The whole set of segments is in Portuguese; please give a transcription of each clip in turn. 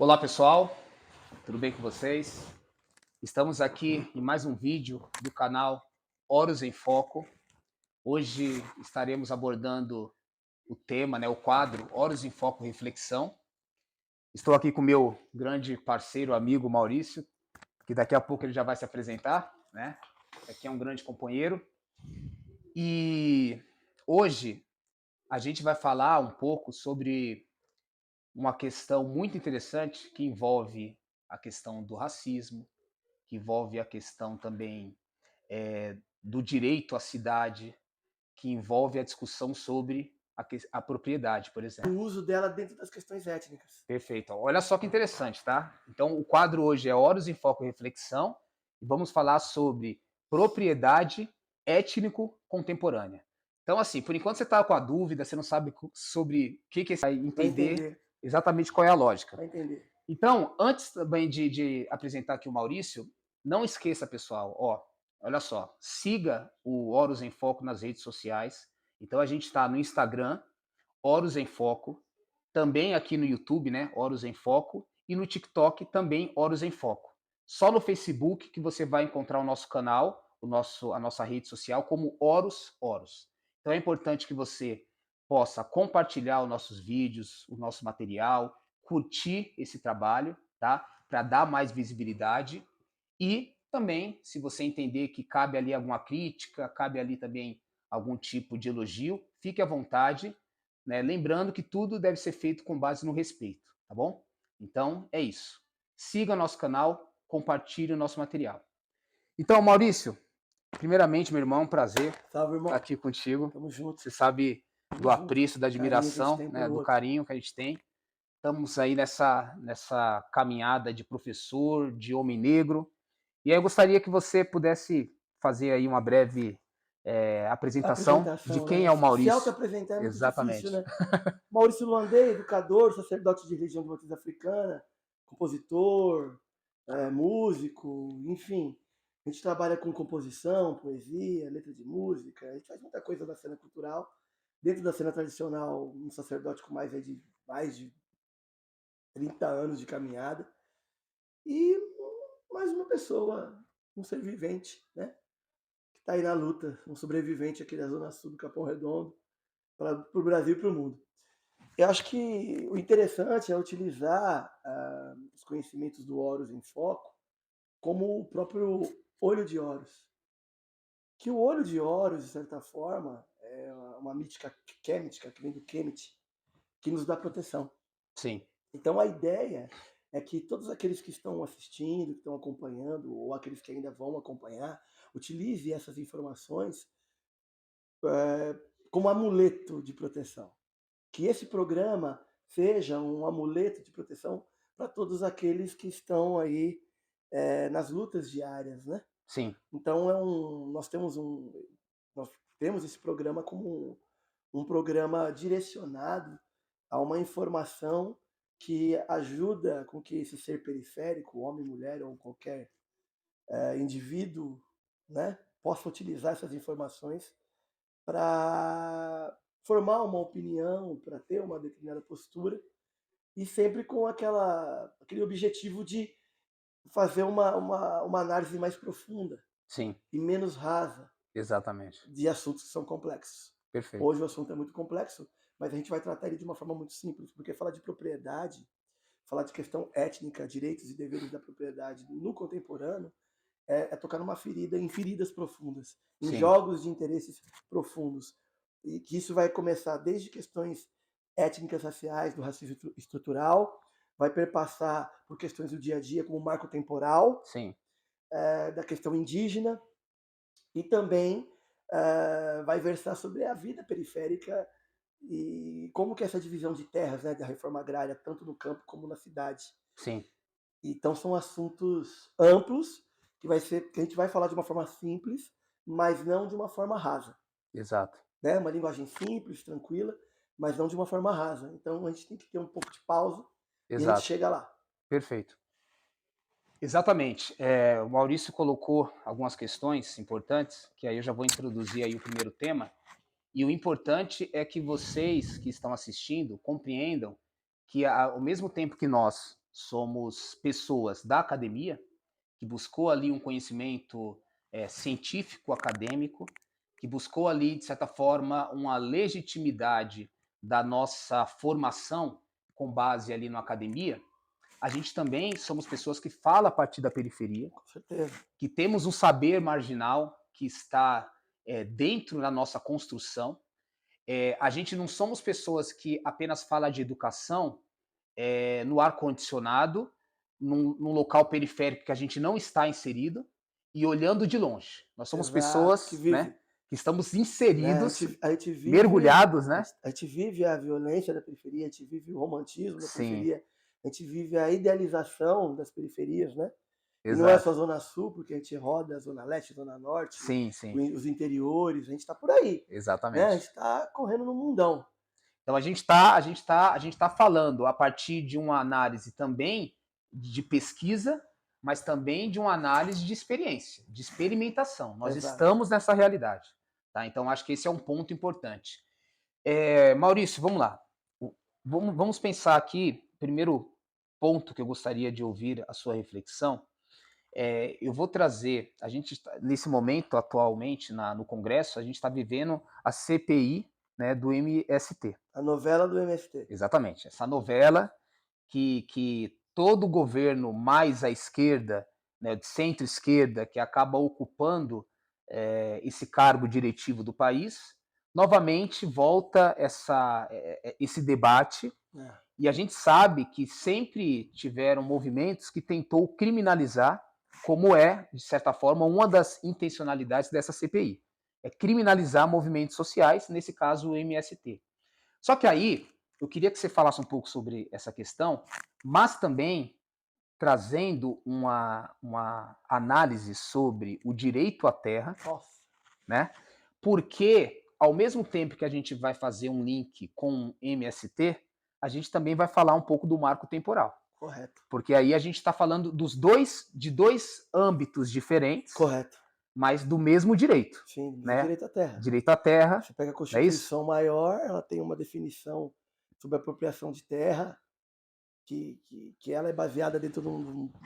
Olá pessoal, tudo bem com vocês? Estamos aqui em mais um vídeo do canal Horus em Foco. Hoje estaremos abordando o tema, o quadro Horus em Foco Reflexão. Estou aqui com meu grande parceiro, amigo Maurício, que daqui a pouco ele já vai se apresentar, né? Aqui é um grande companheiro. E hoje a gente vai falar um pouco sobre uma questão muito interessante que envolve a questão do racismo, que envolve a questão também do direito à cidade, que envolve a discussão sobre a propriedade, por O exemplo. uso dela dentro das questões étnicas. Perfeito. Olha só que interessante, tá? Então, o quadro hoje é Horus em Foco e Reflexão, e vamos falar sobre propriedade étnico-contemporânea. Então, assim, por enquanto você está com a dúvida, você não sabe sobre o que você vai Vai entender entender, exatamente qual é a lógica. vai entender. Então, antes também de apresentar aqui o Maurício, não esqueça, pessoal, olha só, siga o Horus em Foco nas redes sociais. Então, a gente está no Instagram, Horus em Foco, também aqui no YouTube, né, Horus em Foco, e no TikTok também Horus em Foco. Só no Facebook que você vai encontrar o nosso canal, a nossa rede social como Horus Horus. Então é importante que você possa compartilhar os nossos vídeos, o nosso material, curtir esse trabalho, tá? Para dar mais visibilidade e também, se você entender que cabe ali alguma crítica, cabe ali também algum tipo de elogio, fique à vontade, né? Lembrando que tudo deve ser feito com base no respeito, tá bom? Então é isso. Siga nosso canal, compartilhe o nosso material. Então, Maurício, primeiramente, meu irmão, é um prazer Salve, estar irmão. aqui contigo. Tamo junto, Você sabe tamo do junto. apreço, da Carinho que a gente admiração, tem né, pelo do outro. carinho que a gente tem. Estamos aí nessa caminhada de professor, de homem negro. E aí eu gostaria que você pudesse fazer aí uma breve apresentação de Apresentação, quem né? é o Se Maurício. auto-apresentar é muito difícil, Exatamente. né? Maurício Luandê, educador, sacerdote de religião de matriz africana, compositor, músico, enfim. A gente trabalha com composição, poesia, letra de música, a gente faz muita coisa na cena cultural. Dentro da cena tradicional, um sacerdote com mais de 30 anos de caminhada. E mais uma pessoa, um ser vivente, né? Que está aí na luta, um sobrevivente aqui da Zona Sul do Capão Redondo, para o Brasil e para o mundo. Eu acho que o interessante é utilizar os conhecimentos do Horus em Foco como o próprio olho de Horus. Que o olho de Horus, de certa forma, é uma mítica quêmitica, que vem do Kemet, que nos dá proteção. Sim, Então a ideia é que todos aqueles que estão assistindo, que estão acompanhando, ou aqueles que ainda vão acompanhar, utilize essas informações como amuleto de proteção. Que esse programa seja um amuleto de proteção para todos aqueles que estão aí nas lutas diárias, né? sim, Então nós temos esse programa como um programa direcionado a uma informação que ajuda com que esse ser periférico, homem, mulher ou qualquer indivíduo, né, possa utilizar essas informações para formar uma opinião, para ter uma determinada postura, e sempre com aquele objetivo de fazer uma análise mais profunda sim, e menos rasa exatamente. de assuntos que são complexos. Perfeito. Hoje o assunto é muito complexo, mas a gente vai tratar ele de uma forma muito simples, porque falar de propriedade, falar de questão étnica, direitos e deveres da propriedade no contemporâneo, é tocar numa ferida, em feridas profundas, em Sim, jogos de interesses profundos. E que isso vai começar desde questões étnicas raciais, do racismo estrutural, vai perpassar por questões do dia a dia, como o marco temporal, sim, da questão indígena, e também vai versar sobre a vida periférica e como que essa divisão de terras, né, da reforma agrária, tanto no campo como na cidade. sim, Então são assuntos amplos que a gente vai falar de uma forma simples, mas não de uma forma rasa, exato, né? Uma linguagem simples, tranquila, mas não de uma forma rasa. Então a gente tem que ter um pouco de pausa e a gente exato. chega lá. Perfeito. Exatamente. O Maurício colocou algumas questões importantes, que aí eu já vou introduzir aí o primeiro tema. E o importante é que vocês que estão assistindo compreendam que ao mesmo tempo que nós somos pessoas da academia, que buscou ali um conhecimento científico, acadêmico, que buscou ali, de certa forma, uma legitimidade da nossa formação com base ali na academia. A gente também somos pessoas que falam a partir da periferia, Com certeza. que temos um saber marginal que está dentro da nossa construção. A gente não somos pessoas que apenas falam de educação no ar-condicionado, num local periférico que a gente não está inserido e olhando de longe. Nós somos Exato, que pessoas, né, vive, que estamos né, inseridos, a gente vive, mergulhados, né? a gente vive a violência da periferia, a gente vive o romantismo da Sim, periferia, a gente vive a idealização das periferias, né? E não é exato. só Zona Sul, porque a gente roda a Zona Leste, Zona Norte, Sim, sim, os interiores, a gente está por aí, né? A gente exatamente. está correndo no mundão. Então a gente tá falando a partir de uma análise também de pesquisa, mas também de uma análise de experiência, de experimentação. Nós Exato. estamos nessa realidade, tá? Então acho que esse é um ponto importante. Maurício, vamos lá. Vamos pensar aqui, primeiro ponto que eu gostaria de ouvir a sua reflexão. Eu vou trazer, a gente nesse momento, atualmente, no Congresso, a gente está vivendo a CPI, né, do MST. A novela do MST. Exatamente. Essa novela que todo governo mais à esquerda, né, de centro-esquerda, que acaba ocupando esse cargo diretivo do país, novamente volta esse debate. É, E a gente sabe que sempre tiveram movimentos que tentou criminalizar, como de certa forma, uma das intencionalidades dessa CPI. É criminalizar movimentos sociais, nesse caso o MST. Só que aí, eu queria que você falasse um pouco sobre essa questão, mas também trazendo uma análise sobre o direito à terra, nossa, né? Porque, ao mesmo tempo que a gente vai fazer um link com o MST, a gente também vai falar um pouco do marco temporal. correto, Porque aí a gente está falando de dois âmbitos diferentes, correto. mas do mesmo direito, Sim, do né? direito à terra. Direito à terra, Você pega a não é isso? Constituição Maior, ela tem uma definição sobre apropriação de terra, que ela é baseada dentro de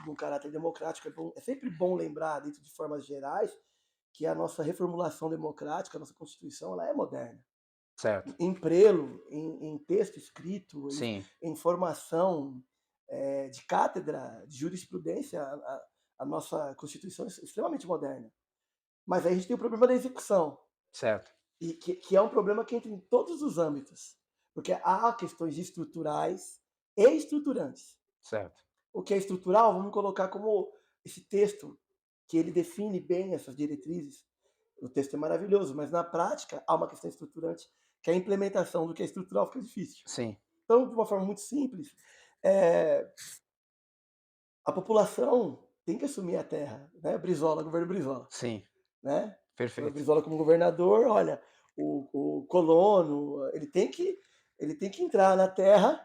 um caráter democrático. É sempre bom lembrar, dentro de formas gerais, que a nossa reformulação democrática, a nossa Constituição, ela é moderna. Certo. Em prelo, em texto escrito, Sim, em formação de cátedra, de jurisprudência, a nossa Constituição é extremamente moderna. Mas aí a gente tem o problema da execução, certo, e que é um problema que entra em todos os âmbitos, porque há questões estruturais e estruturantes. certo. O que é estrutural, vamos colocar como esse texto, que ele define bem essas diretrizes. O texto é maravilhoso, mas na prática há uma questão estruturante, que é a implementação do que é estrutural fica difícil. Sim, Então, de uma forma muito simples, é, a população tem que assumir a terra, né? Brizola, governo Brizola, sim, né? O perfeito. Brizola como governador, olha, o colono, ele tem que entrar na terra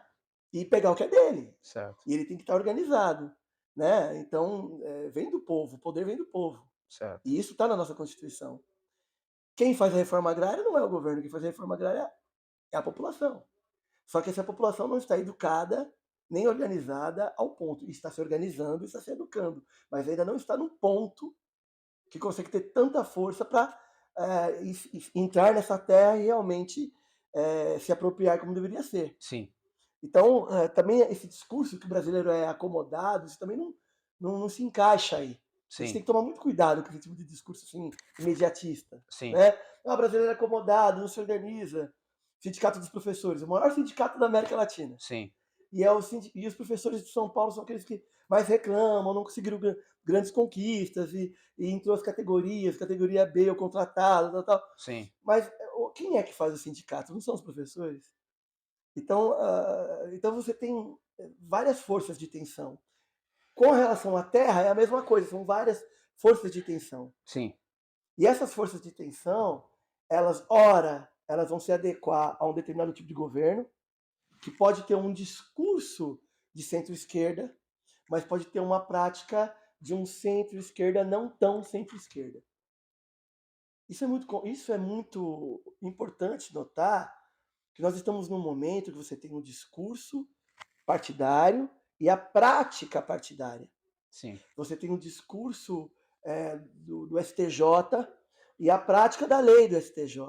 e pegar o que é dele. Certo, E ele tem que estar organizado, né? Então, vem do povo, o poder vem do povo. certo. E isso está na nossa Constituição. Quem faz a reforma agrária não é o governo, quem faz a reforma agrária é a população. Só que essa população não está educada nem organizada ao ponto. Está se organizando, está se educando, mas ainda não está no ponto que consegue ter tanta força para entrar nessa terra e realmente se apropriar como deveria ser. Sim, Então, também esse discurso que o brasileiro é acomodado, isso também não se encaixa aí. A gente sim, tem que tomar muito cuidado com esse tipo de discurso assim, imediatista. sim, Né? Ah, o brasileiro é acomodado, não se organiza. Sindicato dos Professores, o maior sindicato da América Latina. sim, E os professores de São Paulo são aqueles que mais reclamam, não conseguiram grandes conquistas, e entrou as categorias, categoria B, o contratado, tal, tal. sim, Mas quem é que faz o sindicato? Não são os professores? Então, então você tem várias forças de tensão. Com relação à Terra, é a mesma coisa, são várias forças de tensão. sim, E essas forças de tensão, ora, elas vão se adequar a um determinado tipo de governo, que pode ter um discurso de centro-esquerda, mas pode ter uma prática de um centro-esquerda não tão centro-esquerda. Isso é muito importante notar, que nós estamos num momento que você tem um discurso partidário e a prática partidária. sim, Você tem um discurso, do STJ e a prática da lei do STJ.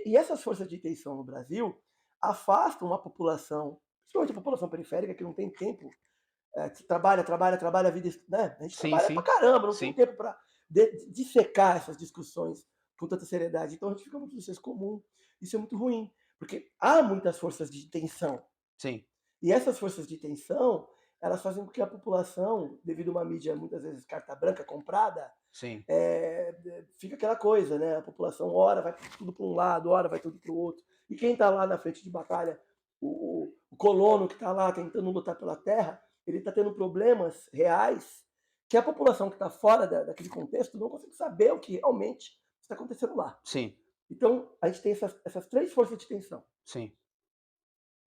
E essas forças de tensão no Brasil afastam a população, principalmente a população periférica, que não tem tempo, que trabalha, trabalha, trabalha a vida, né? A gente sim, trabalha pra sim, caramba, não tem sim, tempo para dissecar essas discussões com tanta seriedade. Então a gente fica muito no senso comum. Isso é muito ruim, porque há muitas forças de tensão. sim, E essas forças de tensão, elas fazem com que a população, devido a uma mídia muitas vezes carta branca comprada, sim, fica aquela coisa, né? A população ora vai tudo para um lado, ora vai tudo para o outro. E quem está lá na frente de batalha, o colono que está lá tentando lutar pela terra, ele está tendo problemas reais que a população que está fora daquele contexto não consegue saber o que realmente está acontecendo lá. sim, Então, a gente tem essas três forças de tensão. sim,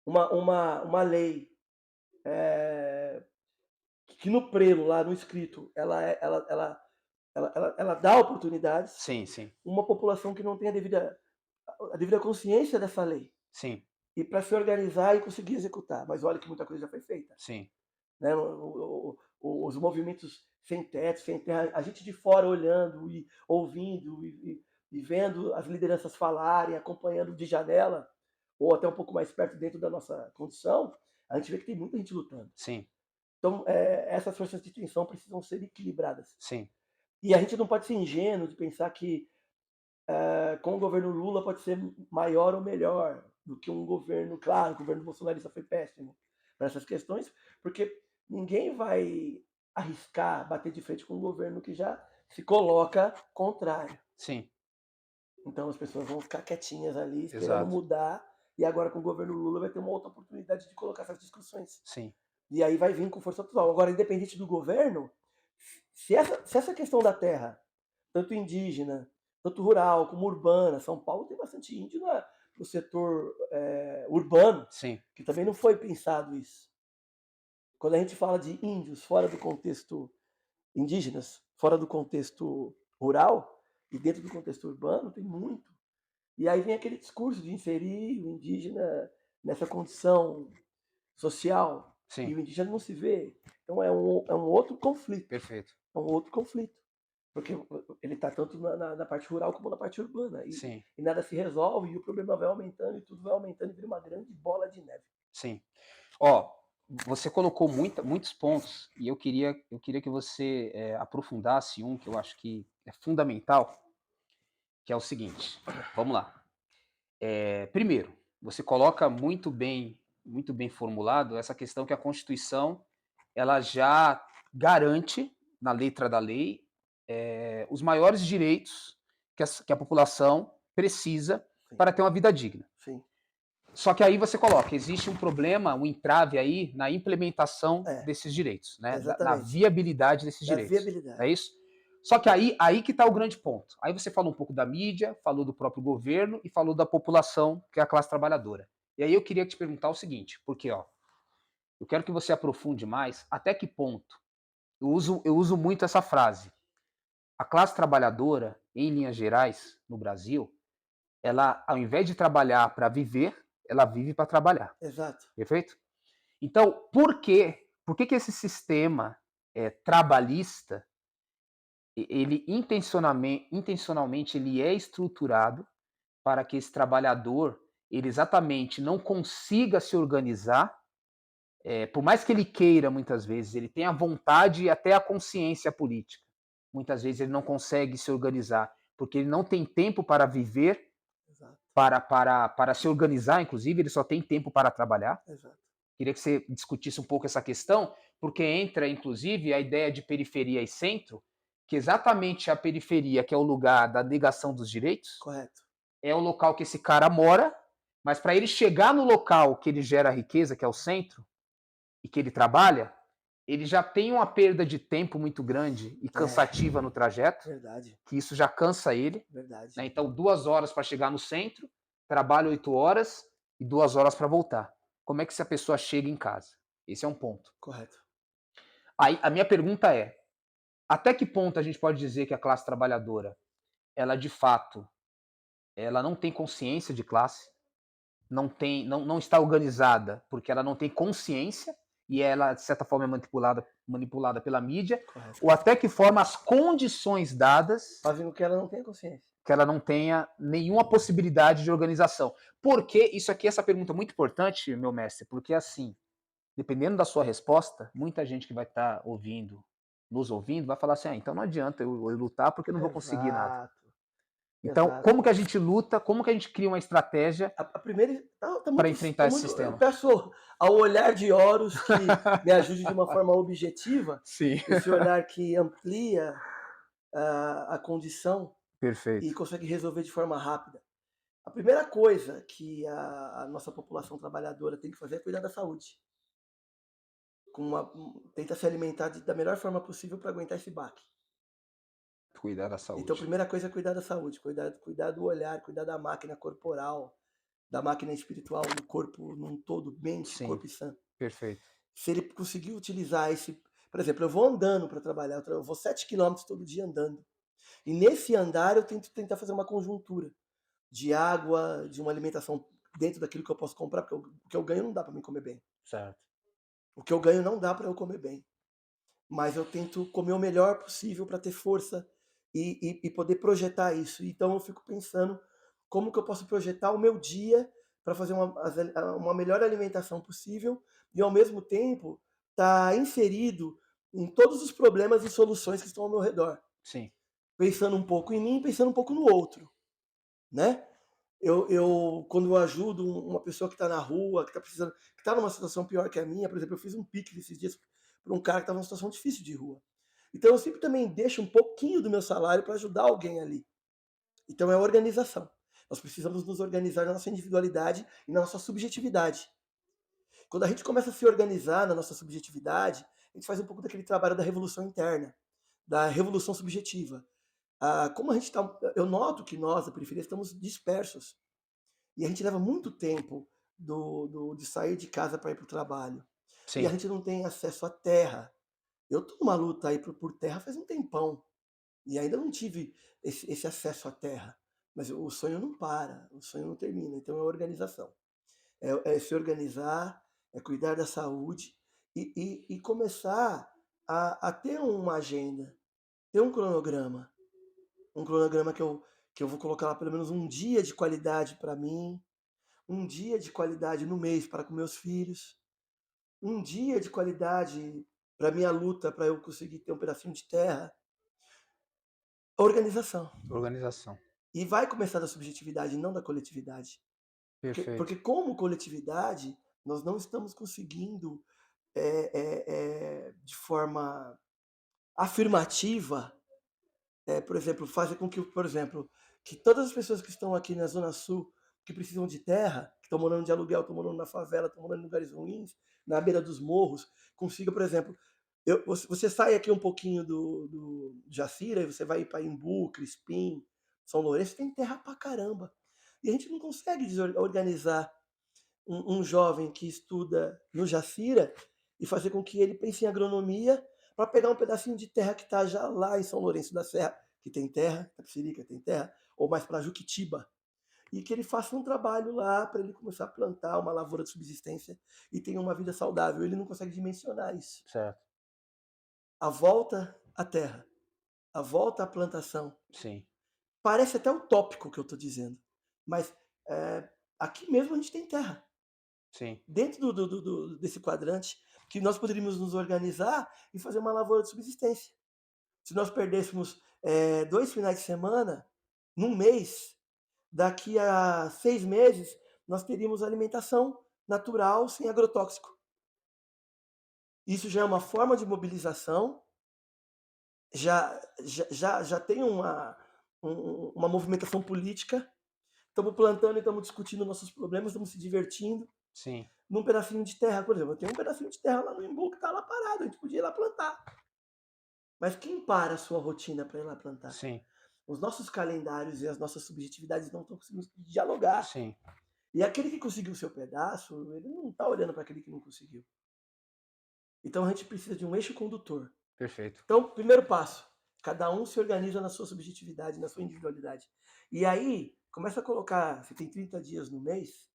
Uma lei é, que no prelo, lá no escrito, ela dá oportunidades, sim, sim, uma população que não tem a devida consciência dessa lei, sim, e para se organizar e conseguir executar. Mas olha que muita coisa já foi feita. sim, Né? Os movimentos sem teto, sem terra, a gente de fora olhando e ouvindo e vendo as lideranças falarem, acompanhando de janela, ou até um pouco mais perto dentro da nossa condição, a gente vê que tem muita gente lutando. sim, Então, essas forças de tensão precisam ser equilibradas. sim, E a gente não pode ser ingênuo de pensar que com o governo Lula pode ser maior ou melhor do que um governo, claro, o governo bolsonarista foi péssimo para essas questões, porque ninguém vai arriscar bater de frente com um governo que já se coloca contrário. sim, Então as pessoas vão ficar quietinhas ali, esperando exato, mudar, e agora com o governo Lula vai ter uma outra oportunidade de colocar essas discussões. sim, E aí vai vir com força total. Agora, independente do governo, se essa questão da terra, tanto indígena, tanto rural como urbana, São Paulo tem bastante índio no setor urbano, sim, que também não foi pensado isso. Quando a gente fala de índios fora do contexto indígenas, fora do contexto rural e dentro do contexto urbano, tem muito. E aí vem aquele discurso de inserir o indígena nessa condição social, e sim, o indígena não se vê. Então é um outro conflito. perfeito, É um outro conflito. Porque ele está tanto na parte rural como na parte urbana. sim, E nada se resolve, e o problema vai aumentando, e tudo vai aumentando, e vira uma grande bola de neve. sim. Ó, você colocou muitos pontos e eu queria que você aprofundasse um que eu acho que é fundamental, que é o seguinte. Vamos lá. Primeiro, você coloca muito bem formulado essa questão que a Constituição ela já garante na letra da lei os maiores direitos que a população precisa Sim, para ter uma vida digna. sim. Só que aí você coloca, existe um problema, um entrave aí na implementação É, desses direitos, né? Na exatamente. viabilidade desses Da direitos. Não é viabilidade. isso? Só que aí que está o grande ponto. Aí você falou um pouco da mídia, falou do próprio governo e falou da população, que é a classe trabalhadora. E aí eu queria te perguntar o seguinte, porque ó, eu quero que você aprofunde mais até que ponto. Eu uso muito essa frase. A classe trabalhadora, em linhas gerais, no Brasil, ela, ao invés de trabalhar para viver, ela vive para trabalhar. Exato. Perfeito? Então, por que esse sistema trabalhista, ele intencionalmente ele é estruturado para que esse trabalhador, ele exatamente não consiga se organizar, por mais que ele queira muitas vezes, ele tenha a vontade e até a consciência política. Muitas vezes ele não consegue se organizar, porque ele não tem tempo para viver, Exato. para se organizar, inclusive, ele só tem tempo para trabalhar. Exato. Queria que você discutisse um pouco essa questão, porque entra, inclusive, a ideia de periferia e centro, que exatamente a periferia, que é o lugar da negação dos direitos, Correto. é o local que esse cara mora, mas para ele chegar no local que ele gera riqueza, que é o centro, e que ele trabalha, ele já tem uma perda de tempo muito grande e É, cansativa no trajeto, verdade. que isso já cansa ele. Verdade. Né? Então, 2 horas para chegar no centro, trabalha 8 horas e 2 horas para voltar. Como é que essa pessoa chega em casa? Esse é um ponto. Correto. Aí, a minha pergunta é: até que ponto a gente pode dizer que a classe trabalhadora, ela de fato, ela não tem consciência de classe, não está organizada porque ela não tem consciência, e ela, de certa forma, é manipulada pela mídia, Correto. ou até que forma as condições dadas Fazem com que ela não tenha consciência. que ela não tenha nenhuma possibilidade de organização. Porque isso aqui, essa pergunta é muito importante, meu mestre, porque assim, dependendo da sua resposta, muita gente que vai estar ouvindo, nos ouvindo, vai falar assim: ah, então não adianta eu lutar porque eu não vou conseguir nada. Exato, Então, exato. como que a gente luta? Como que a gente cria uma estratégia A primeira tá para muito enfrentar tá esse muito eu sistema? peço ao olhar de Horus que me ajude de uma forma objetiva, Sim. esse olhar que amplia a condição e Perfeito. consegue resolver de forma rápida. A primeira coisa que a nossa população trabalhadora tem que fazer é cuidar da saúde. Tenta se alimentar da melhor forma possível para aguentar esse baque. Cuidar da Então, a saúde. primeira coisa é cuidar da saúde, cuidar do olhar, cuidar da máquina corporal, da máquina espiritual, do corpo num todo, mente, Sim, corpo e santo. perfeito. Se ele conseguir utilizar esse. Por exemplo, eu vou andando para trabalhar, eu vou 7 quilômetros todo dia andando. E nesse andar eu tento tentar fazer uma conjuntura de água, de uma alimentação dentro daquilo que eu posso comprar, porque o que eu ganho não dá para me comer bem. Certo. O que eu ganho não dá para eu comer bem. Mas eu tento comer o melhor possível para ter força e poder projetar isso. Então eu fico pensando como que eu posso projetar o meu dia para fazer uma melhor alimentação possível e ao mesmo tempo estar inserido em todos os problemas e soluções que estão ao meu redor, Sim. pensando um pouco em mim, pensando um pouco no outro, né? Quando eu ajudo uma pessoa que está na rua, que está precisando, que está numa situação pior que a minha, por exemplo, eu fiz um pique esses dias para um cara que estava numa situação difícil de rua. Então eu sempre também deixo um pouquinho do meu salário para ajudar alguém ali. Então é organização. Nós precisamos nos organizar na nossa individualidade e na nossa subjetividade. Quando a gente começa a se organizar na nossa subjetividade, a gente faz um pouco daquele trabalho da revolução interna, da revolução subjetiva. Como a gente está, eu noto que nós da periferia estamos dispersos. E a gente leva muito tempo de sair de casa para ir para o trabalho. E a Sim. gente não tem acesso à terra. Eu estou numa luta aí por terra faz um tempão. E ainda não tive esse acesso à terra. Mas o sonho não para, o sonho não termina. Então é organização. É se organizar, é cuidar da saúde e começar a ter uma agenda, ter um cronograma. Um cronograma que eu vou colocar lá pelo menos um dia de qualidade para mim, um dia de qualidade no mês para com meus filhos, um dia de qualidade para minha luta, para eu conseguir ter um pedacinho de terra. Organização. Organização. E vai começar da subjetividade, não da coletividade. Porque Perfeito. como coletividade, nós não estamos conseguindo, de forma afirmativa, por exemplo, fazer com que, por exemplo, que todas as pessoas que estão aqui na Zona Sul, que precisam de terra, que estão morando de aluguel, estão morando na favela, estão morando em lugares ruins, na beira dos morros, consiga, por exemplo, você sai aqui um pouquinho do Jacira e você vai para Imbu, Crispim, São Lourenço, tem terra pra caramba. E a gente não consegue organizar um jovem que estuda no Jacira e fazer com que ele pense em agronomia para pegar um pedacinho de terra que está já lá em São Lourenço da Serra, que tem terra, Tapicirica tem terra, ou mais para Juquitiba, e que ele faça um trabalho lá para ele começar a plantar uma lavoura de subsistência e tenha uma vida saudável. Ele não consegue dimensionar isso. Certo. A volta à terra, a volta à plantação. Sim. Parece até utópico o que eu estou dizendo, mas aqui mesmo a gente tem terra. Sim. Dentro desse quadrante, que nós poderíamos nos organizar e fazer uma lavoura de subsistência. Se nós perdêssemos 2 finais de semana, num mês, daqui a 6 meses, nós teríamos alimentação natural, sem agrotóxico. Isso já é uma forma de mobilização, já tem uma movimentação política. Estamos plantando e estamos discutindo nossos problemas, estamos se divertindo. Sim. Num pedacinho de terra, por exemplo, eu tenho um pedacinho de terra lá no Imbu que está lá parado, a gente podia ir lá plantar. Mas quem para a sua rotina para ir lá plantar? Sim. Os nossos calendários e as nossas subjetividades não estão conseguindo dialogar. Sim. E aquele que conseguiu o seu pedaço, ele não está olhando para aquele que não conseguiu. Então a gente precisa de um eixo condutor. Perfeito. Então, primeiro passo, cada um se organiza na sua subjetividade, na sua individualidade. E aí, começa a colocar, se tem 30 dias no mês,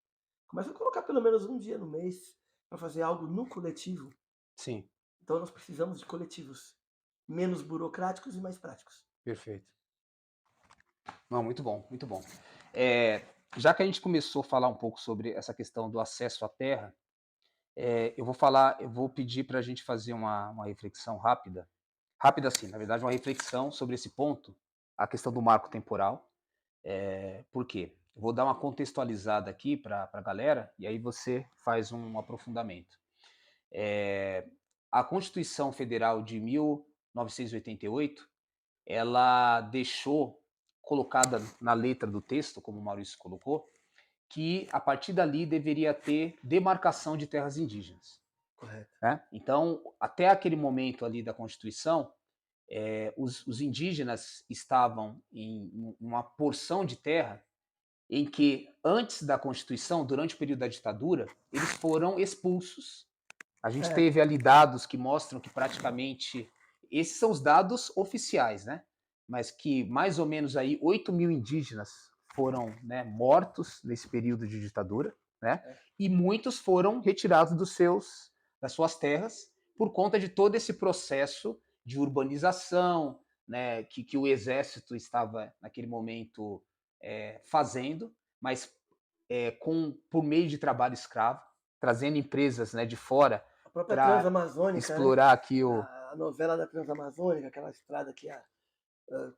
começa a colocar pelo menos um dia no mês para fazer algo no coletivo. sim, Então nós precisamos de coletivos menos burocráticos e mais práticos. perfeito. Não, muito bom, muito bom. Já que a gente começou a falar um pouco sobre essa questão do acesso à terra, eu vou pedir para a gente fazer uma reflexão rápida, rápida assim, na verdade, uma reflexão sobre esse ponto, a questão do marco temporal. Por quê? Eu vou dar uma contextualizada aqui para a galera e aí você faz um aprofundamento. Eh, a Constituição Federal de 1988, ela deixou colocada na letra do texto, como o Maurício colocou, que a partir dali deveria ter demarcação de terras indígenas. Correto. Né? Então, até aquele momento ali da Constituição, os indígenas estavam em uma porção de terra em que, antes da Constituição, durante o período da ditadura, eles foram expulsos. A gente É, teve ali dados que mostram que praticamente, esses são os dados oficiais, né? Mas que mais ou menos aí 8 mil indígenas foram, né, mortos nesse período de ditadura, né? é, E muitos foram retirados das suas terras por conta de todo esse processo de urbanização, né, que o exército estava naquele momento fazendo, mas por meio de trabalho escravo, trazendo empresas, né, de fora a própria para Transamazônica, né? explorar aqui o. A novela da Transamazônica, aquela estrada que ia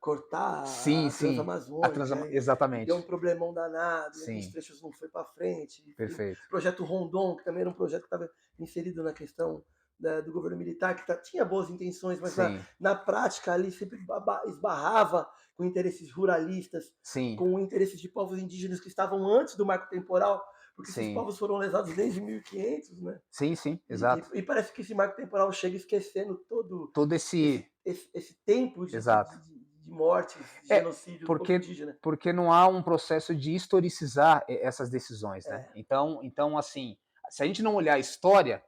cortar Sim, a sim, a Transamazônica, transa... e deu um exatamente. problemão danado, e alguns Sim, trechos não foi para frente. E o perfeito. projeto Rondon, que também era um projeto que estava inserido na questão do governo militar, que tinha boas intenções, mas Sim, na prática ali sempre esbarrava com interesses ruralistas, sim, com interesses de povos indígenas que estavam antes do marco temporal, porque esses sim, povos foram lesados desde 1500, né? sim, sim, E, exato. e parece que esse marco temporal chega esquecendo todo Todo esse. esse tempo Exato. de mortes, de É, genocídio do povo porque, indígena. porque não há um processo de historicizar essas decisões, né? É, Então, assim, se a gente não olhar a história,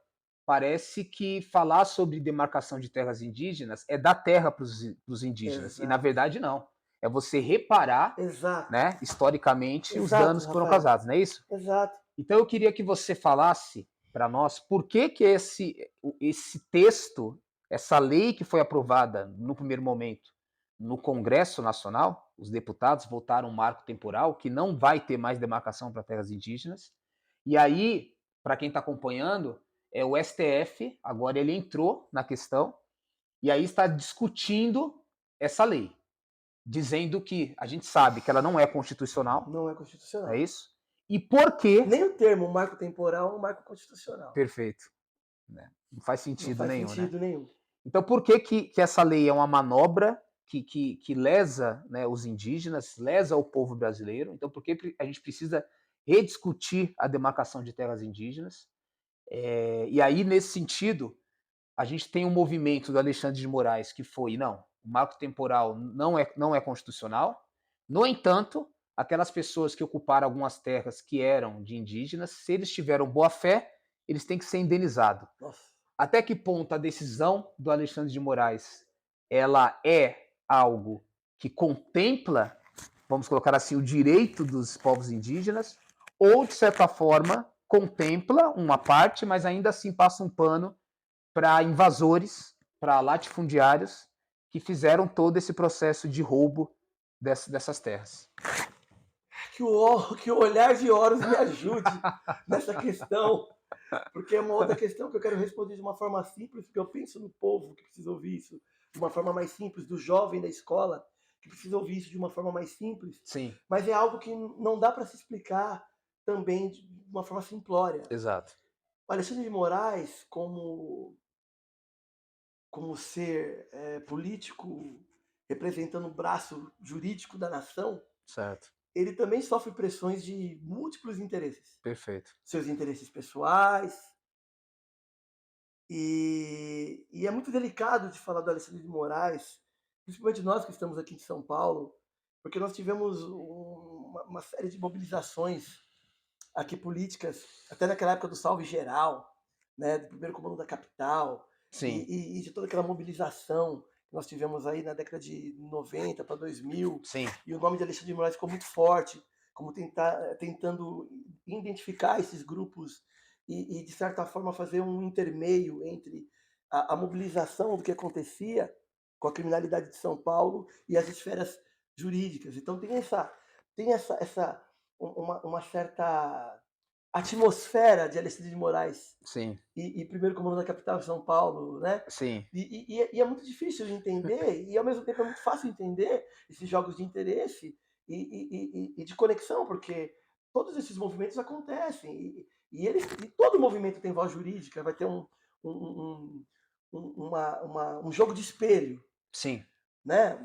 parece que falar sobre demarcação de terras indígenas é dar terra para os indígenas. E, na exato, verdade, não. É você reparar, exato, né, historicamente, os exato, danos que foram Rafael, causados, não é isso? exato. Então, eu queria que você falasse para nós por que esse texto, essa lei que foi aprovada no primeiro momento no Congresso Nacional, os deputados votaram um marco temporal que não vai ter mais demarcação para terras indígenas. E aí, para quem está acompanhando, o STF agora ele entrou na questão e aí está discutindo essa lei, dizendo que a gente sabe que ela não é constitucional, Não é é constitucional. isso? E por quê? Nem o termo marco temporal é um marco constitucional. Perfeito. Né? Não faz Não sentido faz nenhum, né? sentido nenhum. Então, por que essa lei é uma manobra que lesa, né, os indígenas, lesa o povo brasileiro? Então, por que a gente precisa rediscutir a demarcação de terras indígenas? E aí, nesse sentido, a gente tem um movimento do Alexandre de Moraes que foi, não, o marco temporal não é constitucional. No entanto, aquelas pessoas que ocuparam algumas terras que eram de indígenas, se eles tiveram boa fé, eles têm que ser indenizados. Nossa, Até que ponto a decisão do Alexandre de Moraes ela é algo que contempla, vamos colocar assim, o direito dos povos indígenas, ou de certa forma contempla uma parte, mas ainda assim passa um pano para invasores, para latifundiários que fizeram todo esse processo de roubo dessas terras. que o olhar de Horus me ajude nessa questão, porque é uma outra questão que eu quero responder de uma forma simples, porque eu penso no povo que precisa ouvir isso de uma forma mais simples, do jovem da escola que precisa ouvir isso de uma forma mais simples, Sim, mas é algo que não dá para se explicar também de uma forma simplória. exato. O Alexandre de Moraes, como ser político representando o braço jurídico da nação, Certo. ele também sofre pressões de múltiplos interesses. Perfeito. Seus interesses pessoais. E é muito delicado de falar do Alexandre de Moraes, principalmente nós que estamos aqui em São Paulo, porque nós tivemos uma série de mobilizações aqui políticas, até naquela época do Salve Geral, né, do primeiro comando da capital, Sim, e de toda aquela mobilização que nós tivemos aí na década de 90 para 2000, sim, e o nome de Alexandre de Moraes ficou muito forte, como tentando identificar esses grupos de certa forma, fazer um intermeio entre a mobilização do que acontecia com a criminalidade de São Paulo e as esferas jurídicas. Então tem essa uma certa atmosfera de Alexandre de Moraes Sim, e primeiro comando da capital, São Paulo, né? sim, E é muito difícil de entender, e ao mesmo tempo é muito fácil entender esses jogos de interesse e de conexão, porque todos esses movimentos acontecem, e todo movimento tem voz jurídica, vai ter um, um jogo de espelho, sim, né?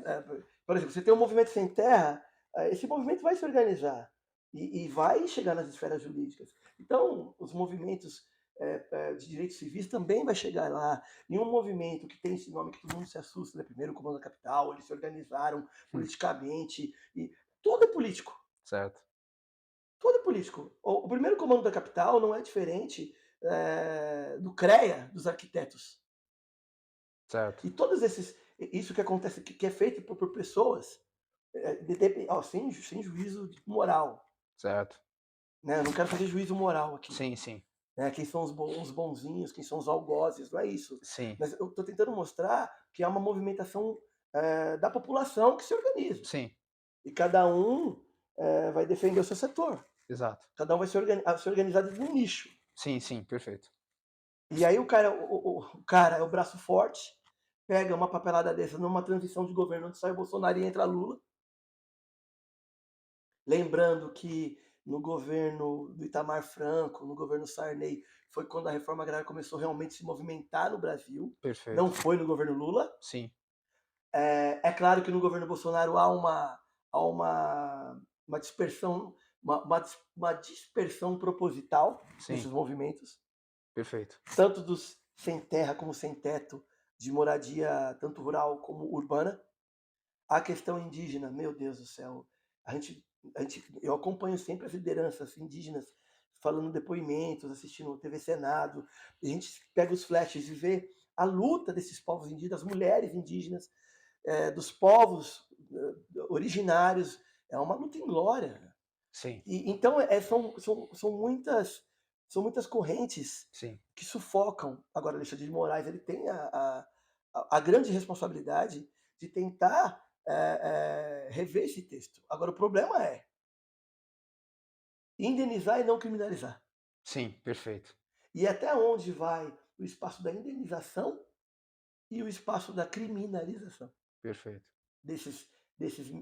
Por exemplo, você tem um movimento sem terra, esse movimento vai se organizar e vai chegar nas esferas jurídicas. Então, os movimentos de direitos civis também vai chegar lá. E um movimento que tem esse nome que todo mundo se assusta, né? Primeiro Comando da Capital, eles se organizaram hum, politicamente, e tudo é político. certo, Tudo é político. O primeiro Comando da Capital não é diferente do CREA, dos arquitetos. certo, E todos esses, isso que acontece, que é feito por pessoas, sem juízo moral, certo. né? Eu não quero fazer juízo moral aqui, Sim, sim, né? Quem são os bonzinhos, quem são os algozes, não é isso. sim, Mas eu estou tentando mostrar que há uma movimentação da população que se organiza. sim, E cada um vai defender o seu setor. exato. Cada um vai se organizar dentro de um nicho. Sim, sim, perfeito. E aí o cara é o braço forte, pega uma papelada dessa numa transição de governo onde sai o Bolsonaro e entra Lula. Lembrando que no governo do Itamar Franco, no governo Sarney, foi quando a reforma agrária começou realmente a se movimentar no Brasil, não Perfeito. foi no governo Lula. Sim, É claro que no governo Bolsonaro há uma dispersão, uma dispersão proposital nesses sim, movimentos, perfeito. tanto dos sem terra como sem teto, de moradia tanto rural como urbana. A questão indígena, meu Deus do céu, eu acompanho sempre as lideranças indígenas falando depoimentos, assistindo TV Senado, e a gente pega os flashes e vê a luta desses povos indígenas, das mulheres indígenas, dos povos originários, é uma luta inglória. Sim, E, então, são muitas correntes sim, que sufocam. Agora, Alexandre de Moraes ele tem a grande responsabilidade de tentar rever esse texto. Agora, o problema é indenizar e não criminalizar. sim, perfeito, E até onde vai o espaço da indenização e o espaço da criminalização perfeito. desses,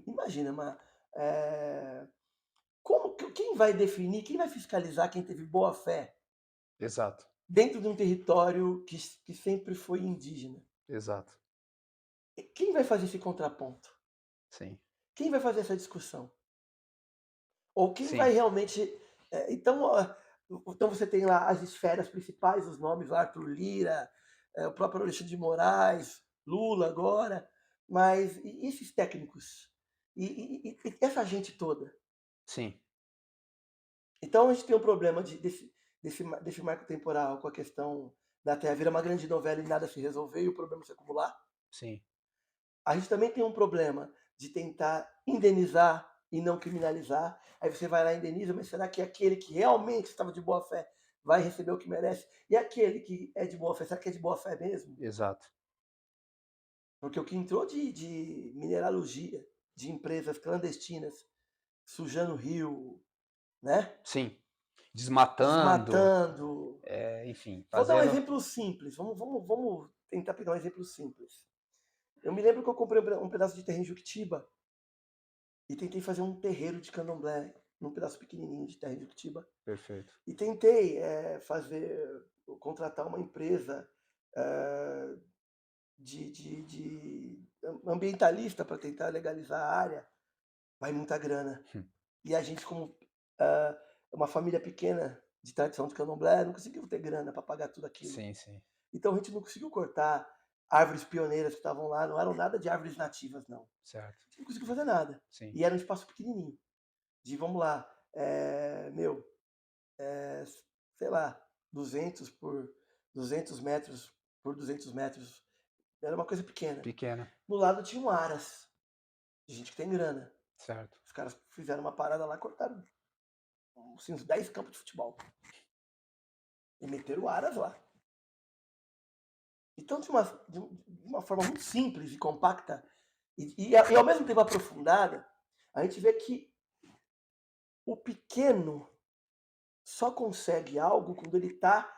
imagina, é, quem vai definir, quem vai fiscalizar quem teve boa fé Exato, dentro de um território que sempre foi indígena? exato. Quem vai fazer esse contraponto? Sim, Quem vai fazer essa discussão? Ou quem vai sim, realmente. Então você tem lá as esferas principais, os nomes lá, Arthur Lira, o próprio Alexandre de Moraes, Lula agora, mas e esses técnicos? E essa gente toda? sim, Então a gente tem um problema desse marco temporal com a questão da Terra vira uma grande novela e nada se resolver e o problema se acumular. sim, A gente também tem um problema de tentar indenizar e não criminalizar. Aí você vai lá e indeniza, mas será que aquele que realmente estava de boa fé vai receber o que merece? E aquele que é de boa fé, será que é de boa fé mesmo? exato. Porque o que entrou de mineralogia, de empresas clandestinas, sujando o rio, né? Sim, desmatando, Desmatando. enfim, Vou dar um fazendo. exemplo simples. Vamos tentar pegar um exemplo simples. Eu me lembro que eu comprei um pedaço de terreno em Juquitiba e tentei fazer um terreiro de candomblé num pedaço pequenininho de terra em Juquitiba. Perfeito. E tentei contratar uma empresa eh, de ambientalista para tentar legalizar a área. Vai muita grana. Hum, E a gente, como ah, uma família pequena de tradição de candomblé, não conseguiu ter grana para pagar tudo aquilo. sim, sim, Então a gente não conseguiu cortar árvores pioneiras que estavam lá, não eram nada de árvores nativas, não. certo. A gente não conseguiu fazer nada. Sim, E era um espaço pequenininho. De, vamos lá, sei lá, 200 por 200 metros por 200 metros. Era uma coisa pequena. pequena, Do lado tinha um aras, de gente que tem grana. certo. Os caras fizeram uma parada lá, cortaram assim, uns 10 campos de futebol. E meteram o aras lá. Então, de uma forma muito simples e compacta, e ao mesmo tempo aprofundada, a gente vê que o pequeno só consegue algo quando ele está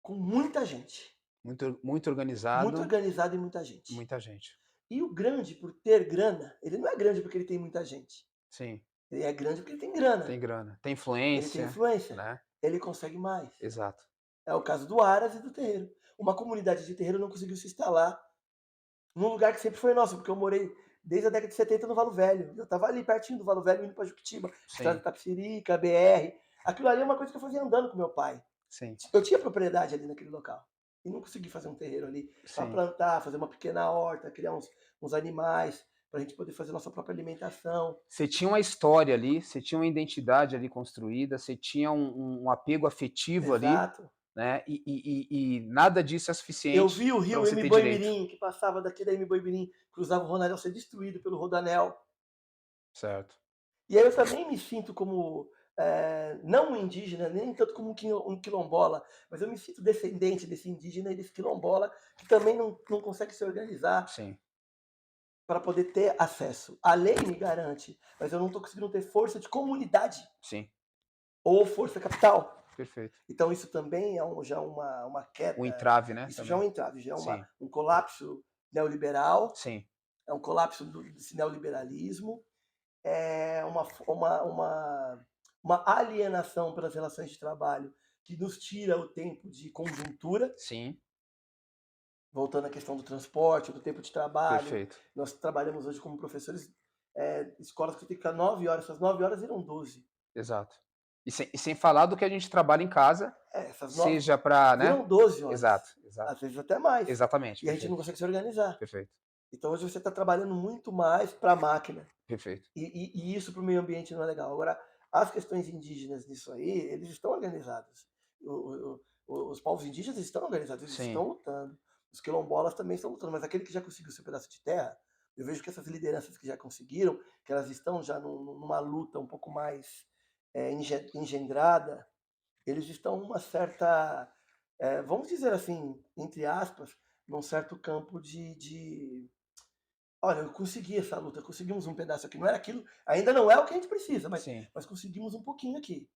com muita gente, Muito muito organizado, organizado e muita gente. muita gente. E o grande, por ter grana, ele não é grande porque ele tem muita gente. Sim, Ele é grande porque ele tem grana, tem grana, tem ele tem influência, influência, né. ele consegue mais. Exato. É o caso do Aras e do terreiro. Uma comunidade de terreiro não conseguiu se instalar num lugar que sempre foi nosso, porque eu morei desde a década de 70 no Valo Velho. Eu estava ali pertinho do Valo Velho, indo para Juquitiba, Estrada Sim, de Tapicirica, BR. Aquilo ali é uma coisa que eu fazia andando com meu pai. sim, Eu tinha propriedade ali naquele local. E não consegui fazer um terreiro ali para sim. plantar, fazer uma pequena horta, criar uns animais, para a gente poder fazer nossa própria alimentação. Você tinha uma história ali, você tinha uma identidade ali construída, você tinha um apego afetivo ali, Exato. né, e nada disso é Eu suficiente vi o para rio você ter direito. Mirim, que passava daqui da Mirim, cruzava o Rodanel, ser destruído pelo Rodanel. Certo. E aí eu também me sinto como, não um indígena, nem tanto como um quilombola, mas eu me sinto descendente desse indígena e desse quilombola que também não consegue se organizar Sim, para poder ter acesso. A lei me garante, mas eu não estou conseguindo ter força de comunidade sim, ou força capital. perfeito. Então isso também é já uma O queda, entrave, né, isso já é um também. entrave, já é Sim, um colapso neoliberal, sim, é um colapso desse neoliberalismo, é uma alienação pelas relações de trabalho que nos tira o tempo de conjuntura, sim, voltando à questão do transporte, do tempo de trabalho. perfeito, Nós trabalhamos hoje como professores, escolas que tem que ficar 9 horas, essas 9 horas viram 12. exato. E sem falar do que a gente trabalha em casa, Essas 9 seja para, né. viram 12 horas, Exato, exato. às vezes até mais. Exatamente, E a gente não perfeito, consegue se organizar. perfeito, Então hoje você está trabalhando muito mais para a máquina. perfeito. E isso para o meio ambiente não é legal. Agora, as questões indígenas nisso aí, eles estão organizados. Os povos indígenas estão organizados, eles Sim, estão lutando. Os quilombolas também estão lutando, mas aquele que já conseguiu seu pedaço de terra, eu vejo que essas lideranças que já conseguiram, que elas estão já numa luta um pouco mais engendrada, eles estão numa certa, vamos dizer assim, entre aspas, num certo campo de olha, eu consegui essa luta, conseguimos um pedaço aqui. Não era aquilo, ainda não é o que a gente precisa, sim, mas conseguimos um pouquinho aqui.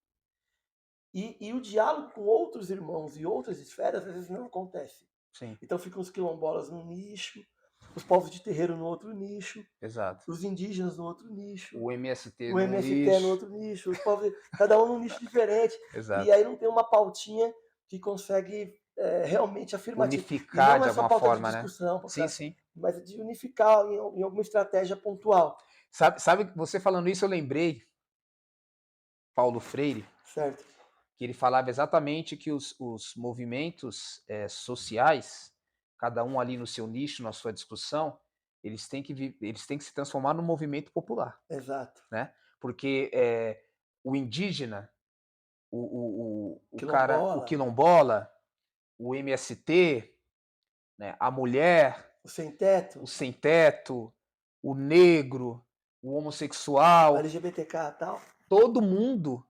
E o diálogo com outros irmãos e outras esferas às vezes não acontece. sim, Então ficam os quilombolas num nicho, os povos de terreiro no outro nicho, exato. os indígenas no outro nicho, O MST o no MST no lixo, outro nicho, os povos, cada um num nicho diferente. E exato. aí não tem uma pautinha que consegue realmente afirmativa. E Unificar não de é só alguma pauta de forma, né. discussão, Sim, sim. mas de unificar em alguma estratégia pontual, Sabe, você falando isso eu lembrei, Paulo Freire, certo? que ele falava exatamente que os movimentos, sociais, cada um ali no seu nicho, na sua discussão, eles têm que se transformar num movimento popular, Exato. né. Porque, o indígena, o cara, o Quilombola, quilombola, o MST, né, a mulher, o sem o teto, sem teto, o negro, o o homossexual, LGBTK e tal. todo mundo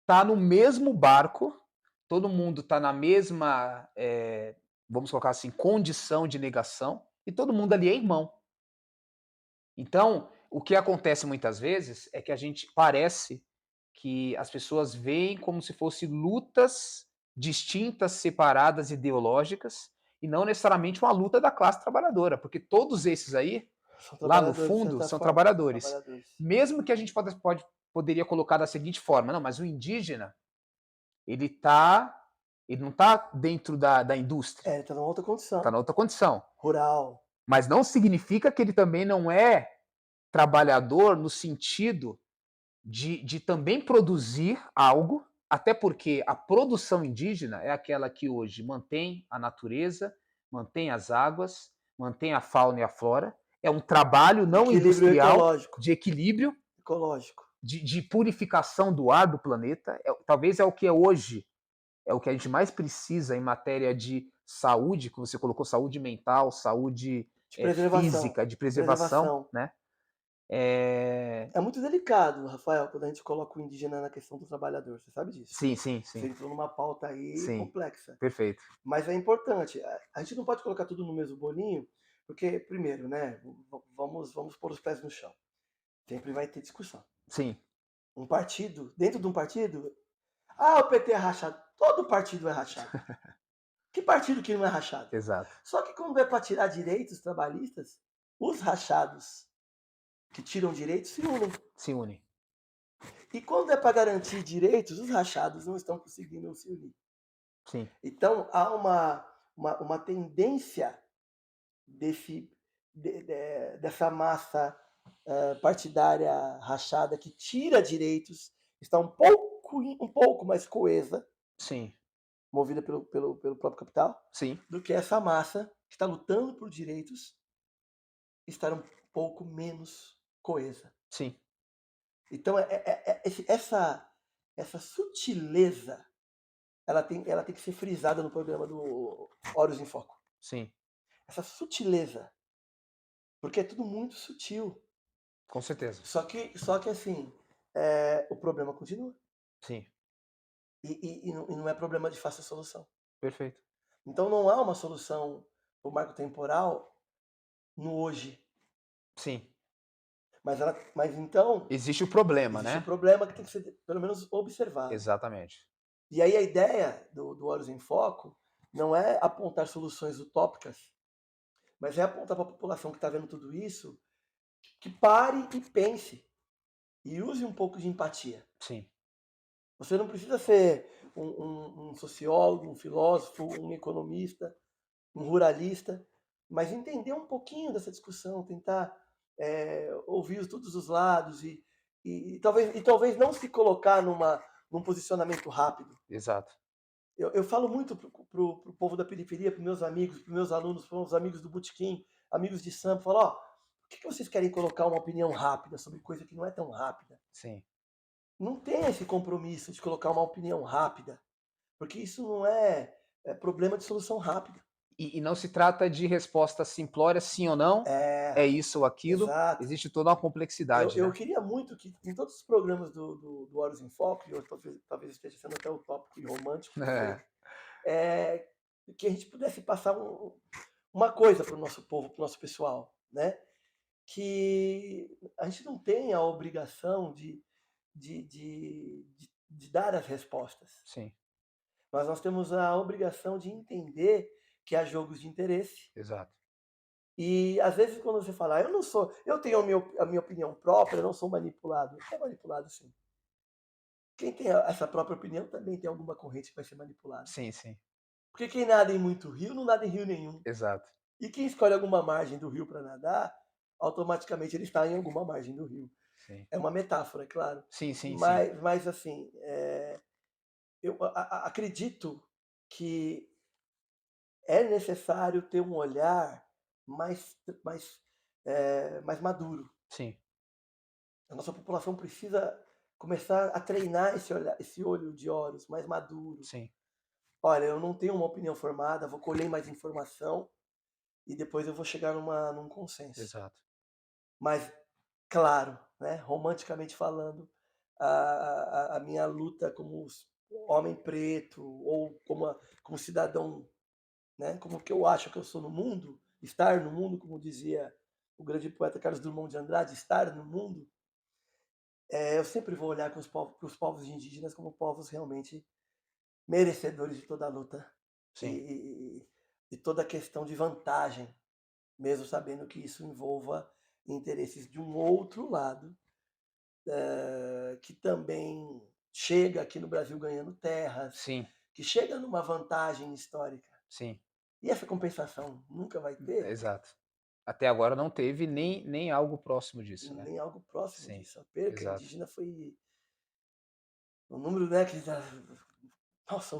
tá no mesmo barco, todo mundo tá na mesma, vamos colocar assim, condição de negação, e todo mundo ali é irmão. Então, o que acontece muitas vezes é que a gente parece que as pessoas veem como se fossem lutas distintas, separadas, ideológicas, e não necessariamente uma luta da classe trabalhadora, porque todos esses aí, São lá no trabalhadores, de fundo, certa são forma, são trabalhadores. trabalhadores. Mesmo que a gente poderia colocar da seguinte forma: não, mas o indígena, ele tá, ele não está dentro da indústria, Ele tá numa outra está condição. na outra condição. Rural. Mas não significa que ele também não é trabalhador no sentido de também produzir algo, até porque a produção indígena é aquela que hoje mantém a natureza, mantém as águas, mantém a fauna e a flora. É um trabalho não Equilíbrio industrial ecológico. de equilíbrio, Ecológico. de purificação do ar do planeta. Talvez é o que é hoje, é o que a gente mais precisa em matéria de saúde, que você colocou, saúde mental, saúde De preservação. física, de preservação, Preservação. né? Eh, É muito delicado, Rafael, quando a gente coloca o indígena na questão do trabalhador, você sabe disso. sim, sim, Você sim, entrou numa pauta aí sim, complexa. perfeito. Mas é importante. A gente não pode colocar tudo no mesmo bolinho, porque, primeiro, né, vamos pôr os pés no chão. Sempre vai ter discussão. Sim, Um partido, dentro de um partido, ah, o PT é rachado. Todo partido é rachado. Que partido que não é rachado? exato. Só que quando é para tirar direitos trabalhistas, os rachados que tiram direitos se unem. Se une. E quando é para garantir direitos, os rachados não estão conseguindo se unir. Sim, Então há uma tendência desse, dessa massa partidária rachada que tira direitos, está um pouco mais coesa, sim, movida pelo próprio capital, sim, do que essa massa que está lutando por direitos estar um pouco menos coesa. sim, Então, essa sutileza ela tem que ser frisada no programa do Olhos em Foco. sim, Essa sutileza, porque é tudo muito sutil. com certeza. Só que assim, o problema continua. Sim, E não é problema de fácil solução. perfeito. Então não há uma solução para o marco temporal no hoje. Sim, Mas então existe o problema, existe um né? problema que tem que ser pelo menos observado. Exatamente. E aí a ideia do Olhos em Foco não é apontar soluções utópicas, mas é apontar para a população que está vendo tudo isso que pare e pense e use um pouco de empatia. Sim, Você não precisa ser um sociólogo, um filósofo, um economista, um ruralista, mas entender um pouquinho dessa discussão, tentar ouvir todos os lados e talvez não se colocar num posicionamento rápido. exato. Eu falo muito pro povo da periferia, para meus amigos, para meus alunos, para os amigos do Botequim, amigos de samba, falo, ó, por que vocês querem colocar uma opinião rápida sobre coisa que não é tão rápida? Sim, Não tem esse compromisso de colocar uma opinião rápida, porque isso não é problema de solução rápida. e não se trata de resposta simplória, sim ou não, é isso ou aquilo, Exato. existe toda uma complexidade, Eu né. queria muito que em todos os programas do Olhos em Foco, e eu talvez esteja sendo até utópico e romântico dizer, É, é, que a gente pudesse passar uma coisa para o nosso povo, para o nosso pessoal, né? Que a gente não tem a obrigação de dar as respostas, sim, mas nós temos a obrigação de entender que há jogos de interesse. exato. E às vezes quando você fala, eu não sou, eu tenho a minha opinião própria, eu não sou manipulado. É manipulado sim. Quem tem essa própria opinião também tem alguma corrente que vai ser manipulado. Sim, sim, Porque quem nada em muito rio, não nada em rio nenhum. exato. E quem escolhe alguma margem do rio para nadar, automaticamente ele está em alguma margem do rio. Sim. É uma metáfora, é claro. Sim, sim, sim. Mas assim, eu acredito que é necessário ter um olhar mais maduro. Sim, A nossa população precisa começar a treinar esse olho de olhos mais maduro. sim, Olha, eu não tenho uma opinião formada, vou colher mais informação e depois eu vou chegar num consenso. exato. Mas, claro, né, romanticamente falando, a minha luta como homem preto ou como cidadão, né, como que eu acho que eu sou no mundo, estar no mundo, como dizia o grande poeta Carlos Drummond de Andrade, estar no mundo, eu sempre vou olhar para os povos indígenas como povos realmente merecedores de toda a luta e, Sim, e, e toda a questão de vantagem, mesmo sabendo que isso envolva interesses de um outro lado, que também chega aqui no Brasil ganhando terras, sim, que chega numa vantagem histórica. sim, E essa compensação nunca vai ter, exato. Até agora não teve nem algo próximo disso, né. nem algo próximo Sim, disso. A perca exato. indígena foi o número, né, nossa,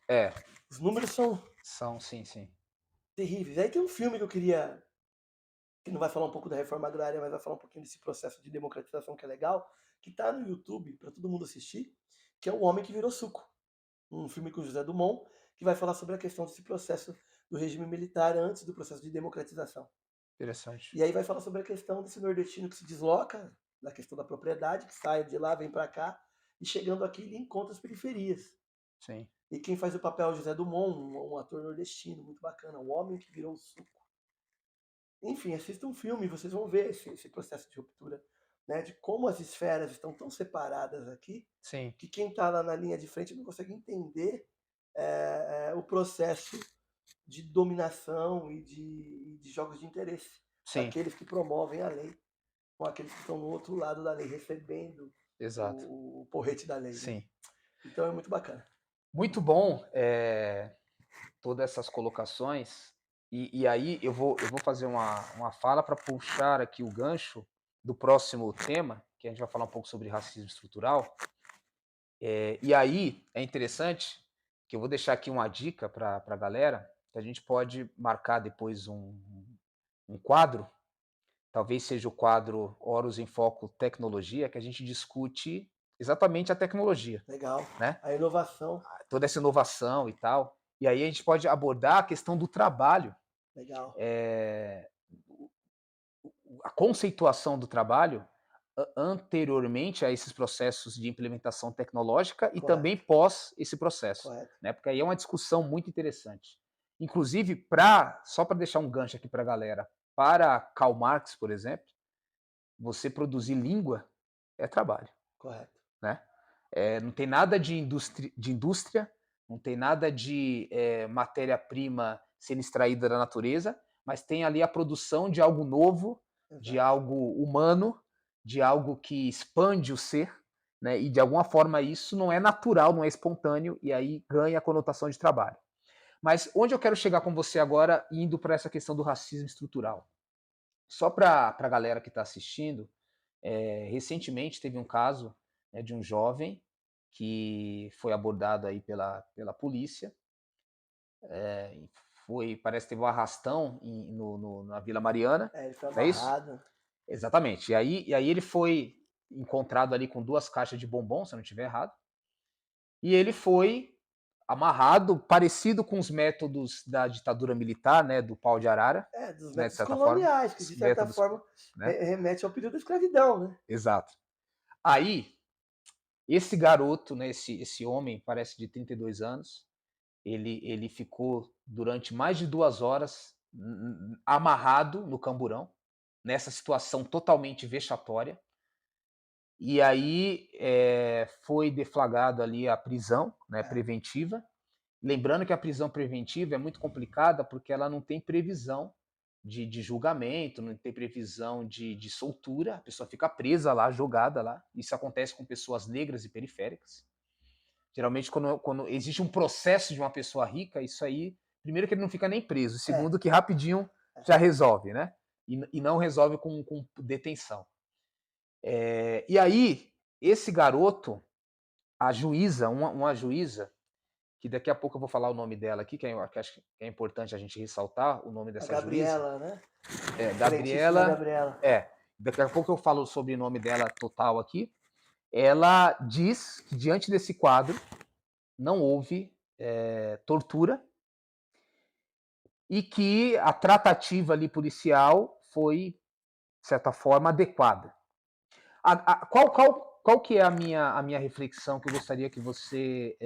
É, os números são são sim, sim. terríveis. Aí tem um filme que eu queria, que não vai falar um pouco da reforma agrária, mas vai falar um pouquinho desse processo de democratização que é legal, que está no YouTube para todo mundo assistir, que é O Homem que Virou Suco. Um filme com José Dumont, que vai falar sobre a questão desse processo do regime militar antes do processo de democratização. Interessante. E aí vai falar sobre a questão desse nordestino que se desloca, da questão da propriedade, que sai de lá, vem para cá, e chegando aqui ele encontra as periferias. Sim, E quem faz o papel é o José Dumont, um ator nordestino muito bacana, o homem que virou o suco. Enfim, assista um filme, vocês vão ver esse processo de ruptura, né, de como as esferas estão tão separadas aqui, sim, que quem está lá na linha de frente não consegue entender o processo de dominação e de jogos de interesse sim, daqueles que promovem a lei com aqueles que estão no outro lado da lei, recebendo exato. o porrete da lei, né? Sim. Então é muito bacana. Muito bom, todas essas colocações. E aí eu vou fazer uma fala para puxar aqui o gancho do próximo tema, que a gente vai falar um pouco sobre racismo estrutural. E aí é interessante que eu vou deixar aqui uma dica para a galera, que a gente pode marcar depois um quadro, talvez seja o quadro Horus em Foco Tecnologia, que a gente discute exatamente a tecnologia, Legal. né? A inovação, Toda essa inovação e tal. E aí a gente pode abordar a questão do trabalho, legal. eh, a conceituação do trabalho anteriormente a esses processos de implementação tecnológica e também Correto, pós esse processo, correto. né? Porque aí é uma discussão muito interessante. Inclusive, só para deixar um gancho aqui para a galera, para Karl Marx, por exemplo, você produzir língua é trabalho, Correto. né? Não tem nada de indústria, não tem nada de matéria-prima sendo extraída da natureza, mas tem ali a produção de algo novo, de Exato. algo humano, de algo que expande o ser, né? E de alguma forma isso não é natural, não é espontâneo, e aí ganha a conotação de trabalho. Mas onde eu quero chegar com você agora, indo para essa questão do racismo estrutural? Só para a galera que está assistindo, recentemente teve um caso, né, de um jovem que foi abordado aí pela polícia, parece que teve um arrastão na Vila Mariana, É, ele foi não é isso? amarrado. Exatamente. E aí ele foi encontrado ali com 2 caixas de bombom, se eu não estiver errado, e ele foi amarrado, parecido com os métodos da ditadura militar, né, do pau de arara, É, dos né, de métodos certa forma, coloniais, que de certa métodos, forma né? remete ao período da escravidão, né? Exato. Aí esse garoto, né, esse homem, parece de 32 anos, ele ficou durante mais de 2 horas amarrado no camburão, nessa situação totalmente vexatória. E aí foi deflagrado ali a prisão, né, É, preventiva. Lembrando que a prisão preventiva é muito complicada porque ela não tem previsão de julgamento, não tem previsão de soltura, a pessoa fica presa lá, jogada lá. Isso acontece com pessoas negras e periféricas. Geralmente, quando existe um processo de uma pessoa rica, isso aí, primeiro que ele não fica nem preso, é, segundo que rapidinho é. já resolve, né? E não resolve com detenção. E aí, esse garoto, a juíza, uma juíza, que daqui a pouco eu vou falar o nome dela aqui, que acho que é importante a gente ressaltar o nome A dessa juíza, Gabriela, né? Excelentíssima Gabriela, Gabriela. daqui a pouco eu falo o sobrenome dela total aqui. Ela diz que diante desse quadro não houve tortura e que a tratativa ali policial foi, de certa forma, adequada. Qual que é a minha reflexão que eu gostaria que você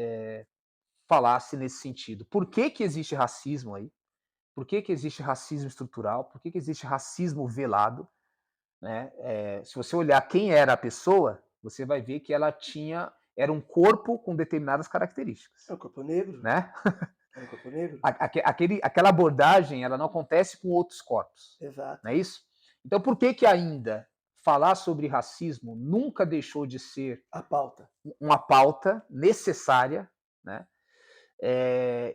falasse nesse sentido? Por que, que existe racismo aí? Por que, que existe racismo estrutural? Por que, que existe racismo velado? Né? Se você olhar quem era a pessoa, você vai ver que ela era um corpo com determinadas É características. o corpo negro? Né? É o corpo negro? Aquela abordagem ela não acontece com outros corpos, Exato. não é isso? Então por que que ainda falar sobre racismo nunca deixou de ser A pauta. uma pauta necessária, né?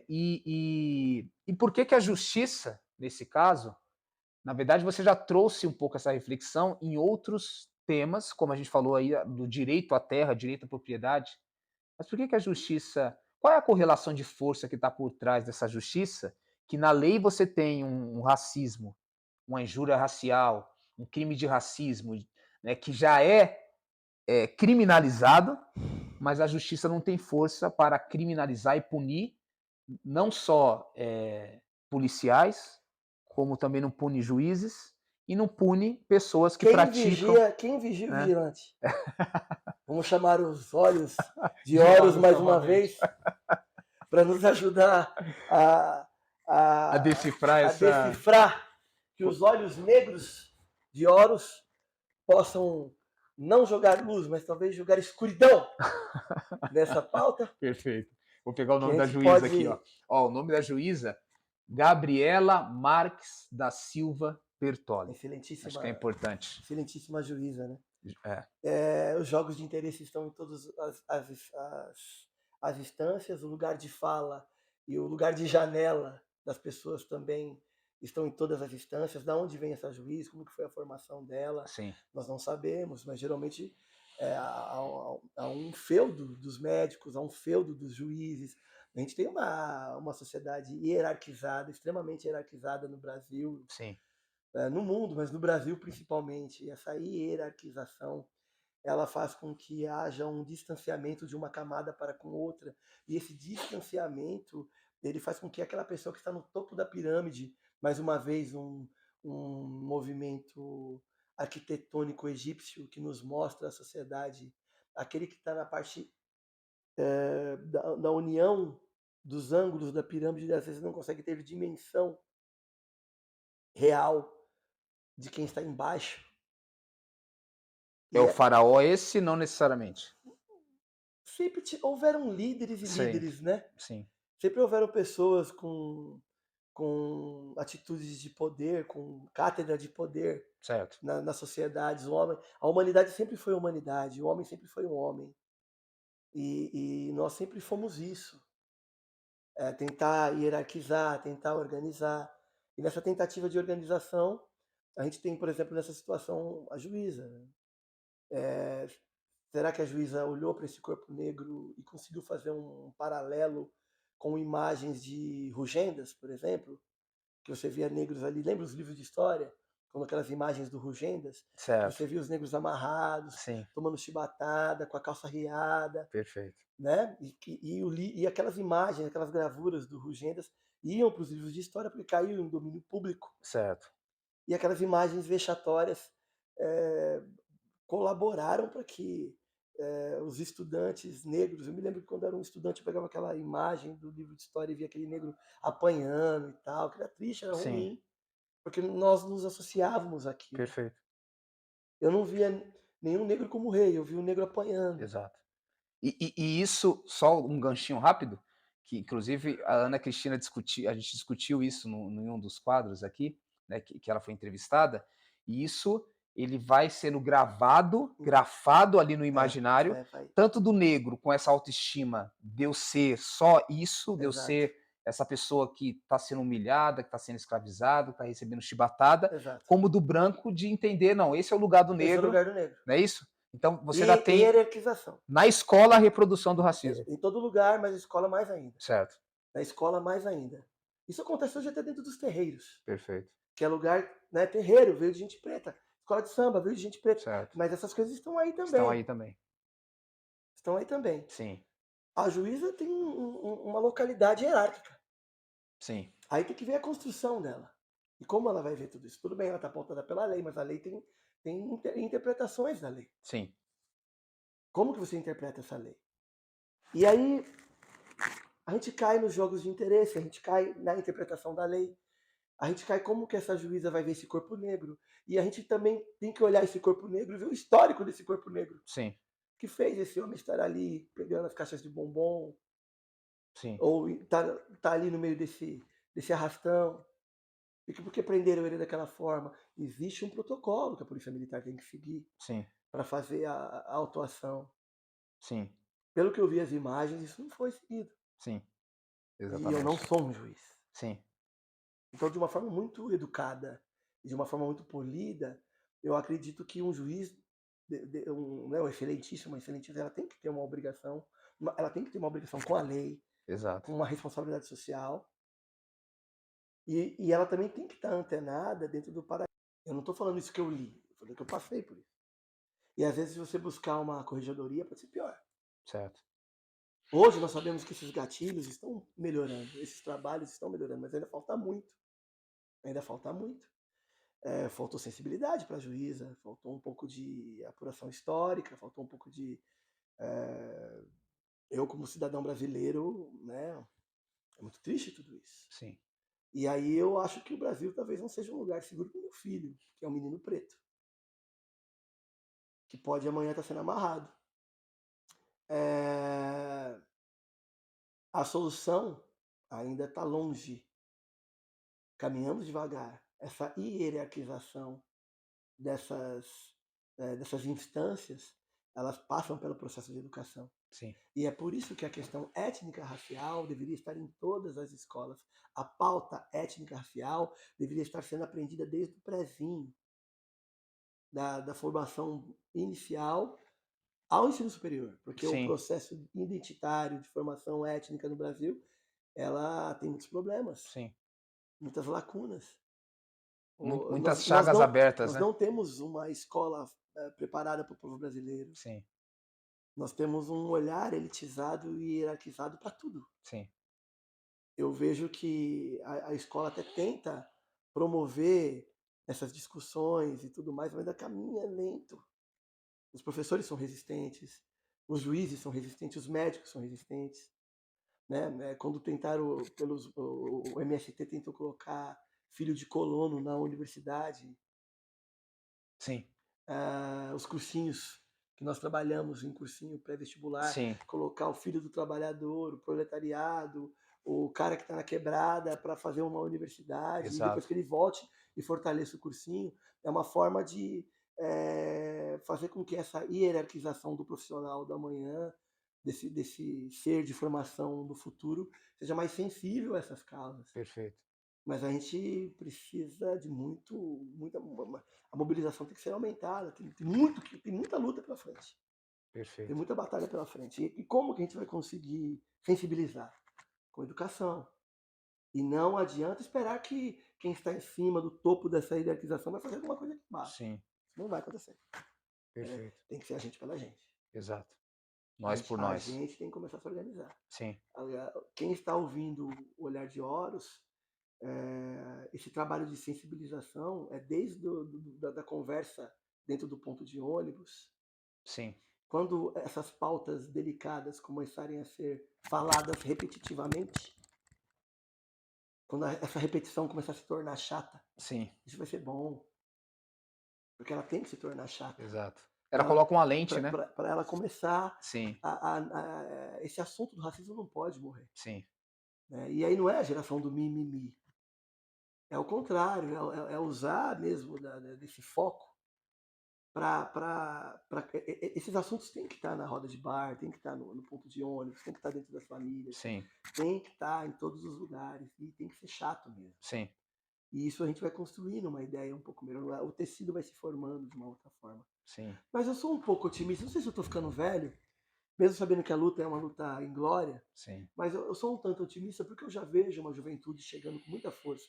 E por que que a justiça, nesse caso, na verdade você já trouxe um pouco essa reflexão em outros temas, como a gente falou aí do direito à terra, direito à propriedade, mas por que que a justiça. Qual é a correlação de força que está por trás dessa justiça? Que na lei você tem um racismo, uma injúria racial, um crime de racismo, né, que já é criminalizado, mas a justiça não tem força para criminalizar e punir não só policiais, como também não pune juízes e não pune pessoas que praticam, Quem vigia o né, vigilante? Vamos chamar os olhos de de Horus Horus mais uma novamente, vez para nos ajudar a, a a, decifrar a essa. decifrar que os olhos negros de Horus possam não jogar luz, mas talvez jogar escuridão nessa pauta, Perfeito. Vou pegar o que a nome da gente juíza aqui, ó. pode. Ó, o nome da juíza, Gabriela Marques da Silva Bertoli. Acho que é Excelentíssima, importante. excelentíssima juíza, né? É, Os jogos de interesse estão em todas as instâncias, o lugar de fala e o lugar de janela das pessoas também estão em todas as instâncias. Da onde vem essa juiz, como que foi a formação dela, sim, nós não sabemos, mas geralmente há um feudo dos médicos, há um feudo dos juízes. A gente tem uma sociedade hierarquizada, extremamente hierarquizada no Brasil, sim, no mundo, mas no Brasil principalmente. Essa hierarquização ela faz com que haja um distanciamento de uma camada para com outra, e esse distanciamento ele faz com que aquela pessoa que está no topo da pirâmide, mais uma vez um movimento arquitetônico egípcio que nos mostra a sociedade, aquele que está na parte da união dos ângulos da pirâmide, às vezes não consegue ter dimensão real de quem está embaixo. é E o é, faraó esse? Não necessariamente. sempre houveram líderes e Sempre, líderes, né? sim, Sempre houveram pessoas com atitudes de poder, com cátedra de poder certo. nas sociedades. A humanidade sempre foi humanidade, o homem sempre foi um homem. E nós sempre fomos isso. Tentar hierarquizar, tentar organizar. E nessa tentativa de organização, a gente tem, por exemplo, nessa situação, a juíza. Né? Será que a juíza olhou para esse corpo negro e conseguiu fazer um paralelo com imagens de rugendas, por exemplo? Que você via negros ali, lembra os livros de história? Quando aquelas imagens do Rugendas, que Certo. você via os negros amarrados, Sim, tomando chibatada, com a calça riada, perfeito. né? E aquelas imagens, aquelas gravuras do Rugendas iam para os livros de história porque caiu em domínio público. Certo. E aquelas imagens vexatórias eh, colaboraram para que os estudantes negros, eu me lembro que quando eu era um estudante eu pegava aquela imagem do livro de história e via aquele negro apanhando e tal, que era triste, era Sim, ruim, porque nós nos associávamos àquilo. perfeito. Eu não via nenhum negro como rei, eu via o negro apanhando. Exato. E isso, só um ganchinho rápido, que inclusive a Ana Cristina discutiu, a gente discutiu isso em um dos quadros aqui, né, que ela foi entrevistada, e isso ele vai sendo gravado, grafado ali no imaginário, Vai, tanto do negro com essa autoestima de eu ser só isso, de eu exato, ser essa pessoa que está sendo humilhada, que está sendo escravizada, que está recebendo chibatada, exato. como do branco de entender, não, esse é o lugar do Esse é o negro, lugar do negro. não é isso? Então você ainda E tem hierarquização. na escola a reprodução do racismo. Em todo lugar, mas na escola mais ainda. Certo, Na escola mais ainda. Isso acontece hoje até dentro dos terreiros, perfeito. que é lugar, né, terreiro, veio de gente preta. Escola de samba, veio de gente preta. Certo. Mas essas coisas estão aí Estão também. aí também. Estão aí também. Sim, A juíza tem uma localidade hierárquica. sim, Aí tem que ver a construção dela. E como ela vai ver tudo isso? Tudo bem, ela está pautada pela lei, mas a lei tem interpretações da lei. sim, Como que você interpreta essa lei? E aí a gente cai nos jogos de interesse, a gente cai na interpretação da lei, a gente cai como que essa juíza vai ver esse corpo negro. E a gente também tem que olhar esse corpo negro e ver o histórico desse corpo negro. sim, Que fez esse homem estar ali pegando as caixas de bombom, sim, ou tá ali no meio desse arrastão. E que por que prenderam ele daquela forma? Existe um protocolo que a polícia militar tem que seguir sim, para fazer a autuação. sim, Pelo que eu vi as imagens, isso não foi seguido. sim, E eu não exatamente. sou um juiz. Sim, Então, de uma forma muito educada e de uma forma muito polida, eu acredito que um juiz, um excelentíssimo, uma excelentíssima, ela tem que ter uma obrigação, ela tem que ter uma obrigação com a lei, exato. com uma responsabilidade social, e ela também tem que estar antenada dentro do paradigma. Eu não estou falando isso que eu li, eu falei que eu passei por isso. E às vezes, se você buscar uma corregedoria, pode ser pior. Certo. Hoje nós sabemos que esses gatilhos estão melhorando, esses trabalhos estão melhorando, mas ainda falta muito. ainda falta muito. Faltou sensibilidade para a juíza, faltou um pouco de apuração histórica, faltou um pouco de. eh, eu, como cidadão brasileiro, né, é muito triste tudo isso. Sim, E aí eu acho que o Brasil talvez não seja um lugar seguro para o meu filho, que é um menino preto, que pode amanhã estar sendo amarrado. Eh, a solução ainda está longe, caminhamos devagar. Essa hierarquização dessas, dessas instâncias, elas passam pelo processo de educação. sim, E é por isso que a questão étnica-racial deveria estar em todas as escolas. A pauta étnica-racial deveria estar sendo aprendida desde o prézinho, da formação inicial ao ensino superior, porque o sim, processo identitário de formação étnica no Brasil, ela tem muitos problemas, sim. muitas lacunas. O- Muitas Nós, nós, chagas não, abertas, nós né? não temos uma escola preparada para o povo brasileiro. Sim, Nós temos um olhar elitizado e hierarquizado para tudo. sim, Eu vejo que a escola até tenta promover essas discussões e tudo mais, mas ainda caminha lento. Os professores são resistentes, os juízes são resistentes, os médicos são resistentes. Né? Quando tentaram, o MST tentou colocar filho de colono na universidade, sim, os cursinhos que nós trabalhamos em cursinho pré-vestibular, sim, colocar o filho do trabalhador, o proletariado, o cara que está na quebrada para fazer uma universidade, e depois exato. que ele volte e fortaleça o cursinho, é uma forma de fazer com que essa hierarquização do profissional da manhã, desse ser de formação do futuro, seja mais sensível a essas causas. Perfeito, Mas a gente precisa de muita, a mobilização tem que ser aumentada, tem muita luta pela frente, tem perfeito. muita batalha pela frente. E como que a gente vai conseguir sensibilizar? Com educação. E não adianta esperar que quem está em cima do topo dessa hierarquização vai fazer alguma coisa aqui embaixo. Sim, Isso não vai acontecer. perfeito. Tem que ser a gente pela gente. Exato. A Nós gente, por a nós. gente tem que começar a se organizar. Sim, Quem está ouvindo o Olhar de Horus, esse trabalho de sensibilização é desde da conversa dentro do ponto de ônibus, sim, quando essas pautas delicadas começarem a ser faladas repetitivamente, quando essa repetição começar a se tornar chata, sim, isso vai ser bom, porque ela tem que se tornar chata, exato. Ela para coloca uma lente, né? ela começar Sim, esse assunto do racismo não pode morrer. sim, Né? E aí não é a geração do mimimi, é o contrário, é usar mesmo desse foco para esses assuntos têm que estar na roda de bar, tem que estar no ponto de ônibus, tem que estar dentro das famílias, sim, tem que estar em todos os lugares e tem que ser chato mesmo. sim, E isso a gente vai construindo uma ideia um pouco melhor, o tecido vai se formando de uma outra forma. sim, Mas eu sou um pouco otimista, não sei se eu estou ficando velho, mesmo sabendo que a luta é uma luta em glória, sim, mas eu sou um tanto otimista porque eu já vejo uma juventude chegando com muita força,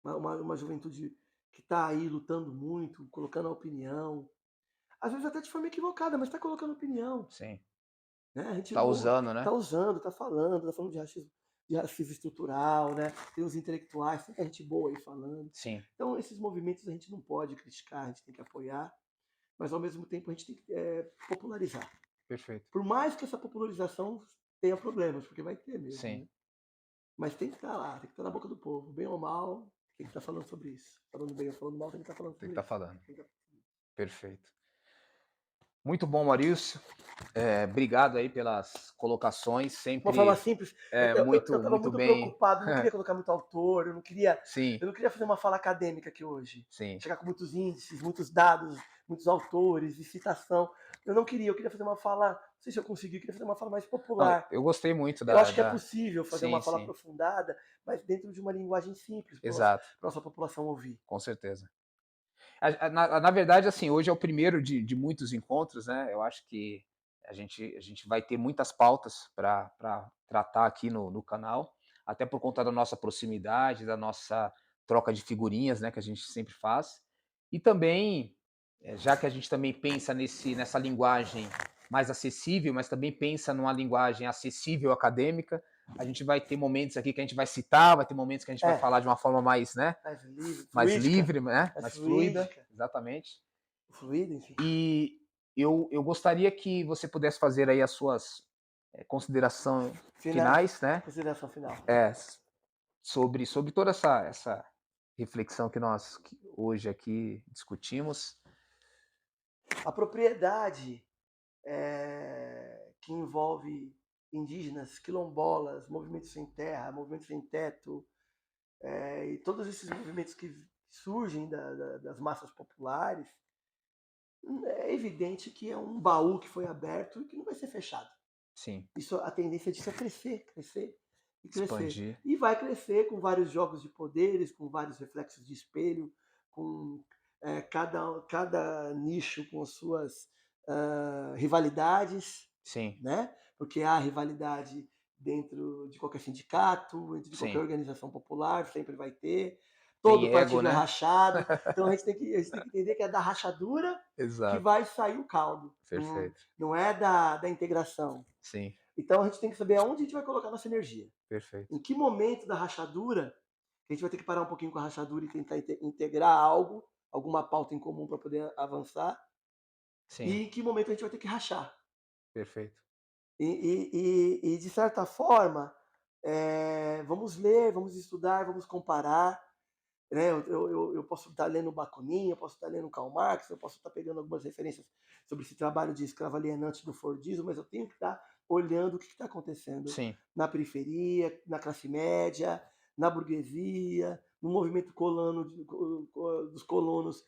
uma juventude que está aí lutando muito, colocando a opinião, às vezes até de forma equivocada, mas está colocando opinião. sim. Né? A gente Tá usando, está né? usando, está falando de racismo estrutural, né? Tem os intelectuais, tem gente boa aí falando. Sim, Então, esses movimentos a gente não pode criticar, a gente tem que apoiar, mas ao mesmo tempo a gente tem que popularizar. perfeito. Por mais que essa popularização tenha problemas, porque vai ter mesmo, Sim, né? Mas tem que estar lá, tem que estar na boca do povo, bem ou mal, tem que estar falando sobre isso. Falando bem ou falando mal, tem que estar falando tem que sobre estar isso. falando. Perfeito. Muito bom, Maurício. Obrigado aí pelas colocações, Uma forma sempre simples. Eu muito, estava muito muito bem. preocupado, não queria colocar muito autor, Sim, eu não queria fazer uma fala acadêmica aqui hoje. sim. Chegar com muitos índices, muitos dados, muitos autores e citação. Eu não queria, eu queria fazer uma fala, não sei se eu consegui, eu queria fazer uma fala mais Não, popular. eu gostei muito Eu acho que é da... possível fazer uma Sim, fala sim, aprofundada, mas dentro de uma linguagem simples para exato, nossa população ouvir. com certeza. Na verdade, assim, hoje é o primeiro de muitos encontros, né? Eu acho que a gente vai ter muitas pautas para tratar aqui no canal, até por conta da nossa proximidade, da nossa troca de figurinhas, né, que a gente sempre faz. E também, já que a gente também pensa nessa linguagem mais acessível, mas também pensa numa linguagem acessível acadêmica, A gente vai ter momentos aqui que a gente vai citar, vai ter momentos que a gente vai É, falar de uma forma mais, né, mais livre, mais fluídica, livre, né, mais mais fluida, fluídica, exatamente. fluida, enfim. E eu gostaria que você pudesse fazer aí as suas considerações Final, finais, né, consideração final. é, sobre toda essa reflexão que nós hoje aqui discutimos. A propriedade que envolve indígenas, quilombolas, movimentos sem terra, movimentos sem teto, e todos esses movimentos que surgem das massas populares, é evidente que é um baú que foi aberto e que não vai ser fechado. Sim, Isso, a tendência disso é crescer, crescer e crescer. expandir. E vai crescer com vários jogos de poderes, com vários reflexos de espelho, com cada nicho com as suas rivalidades, Sim, né? Porque há rivalidade dentro de qualquer sindicato, dentro de qualquer sim. organização popular, sempre vai ter. Todo Tem ego, partido é né? rachado, então a gente tem que entender que é da rachadura que Exato. vai sair o caldo, não, Perfeito. não é da integração. Sim, Então a gente tem que saber aonde a gente vai colocar nossa energia. perfeito. Em que momento da rachadura que a gente vai ter que parar um pouquinho com a rachadura e tentar integrar algo, alguma pauta em comum para poder avançar, Sim, e em que momento a gente vai ter que rachar. perfeito. E de certa forma, vamos ler, vamos estudar, vamos comparar. Né? Eu posso estar lendo Bakunin, eu posso estar lendo Karl Marx, eu posso estar pegando algumas referências sobre esse trabalho de escravo alienante do Fordismo, mas eu tenho que estar olhando o que está acontecendo Sim, na periferia, na classe média, na burguesia, no movimento colano dos colonos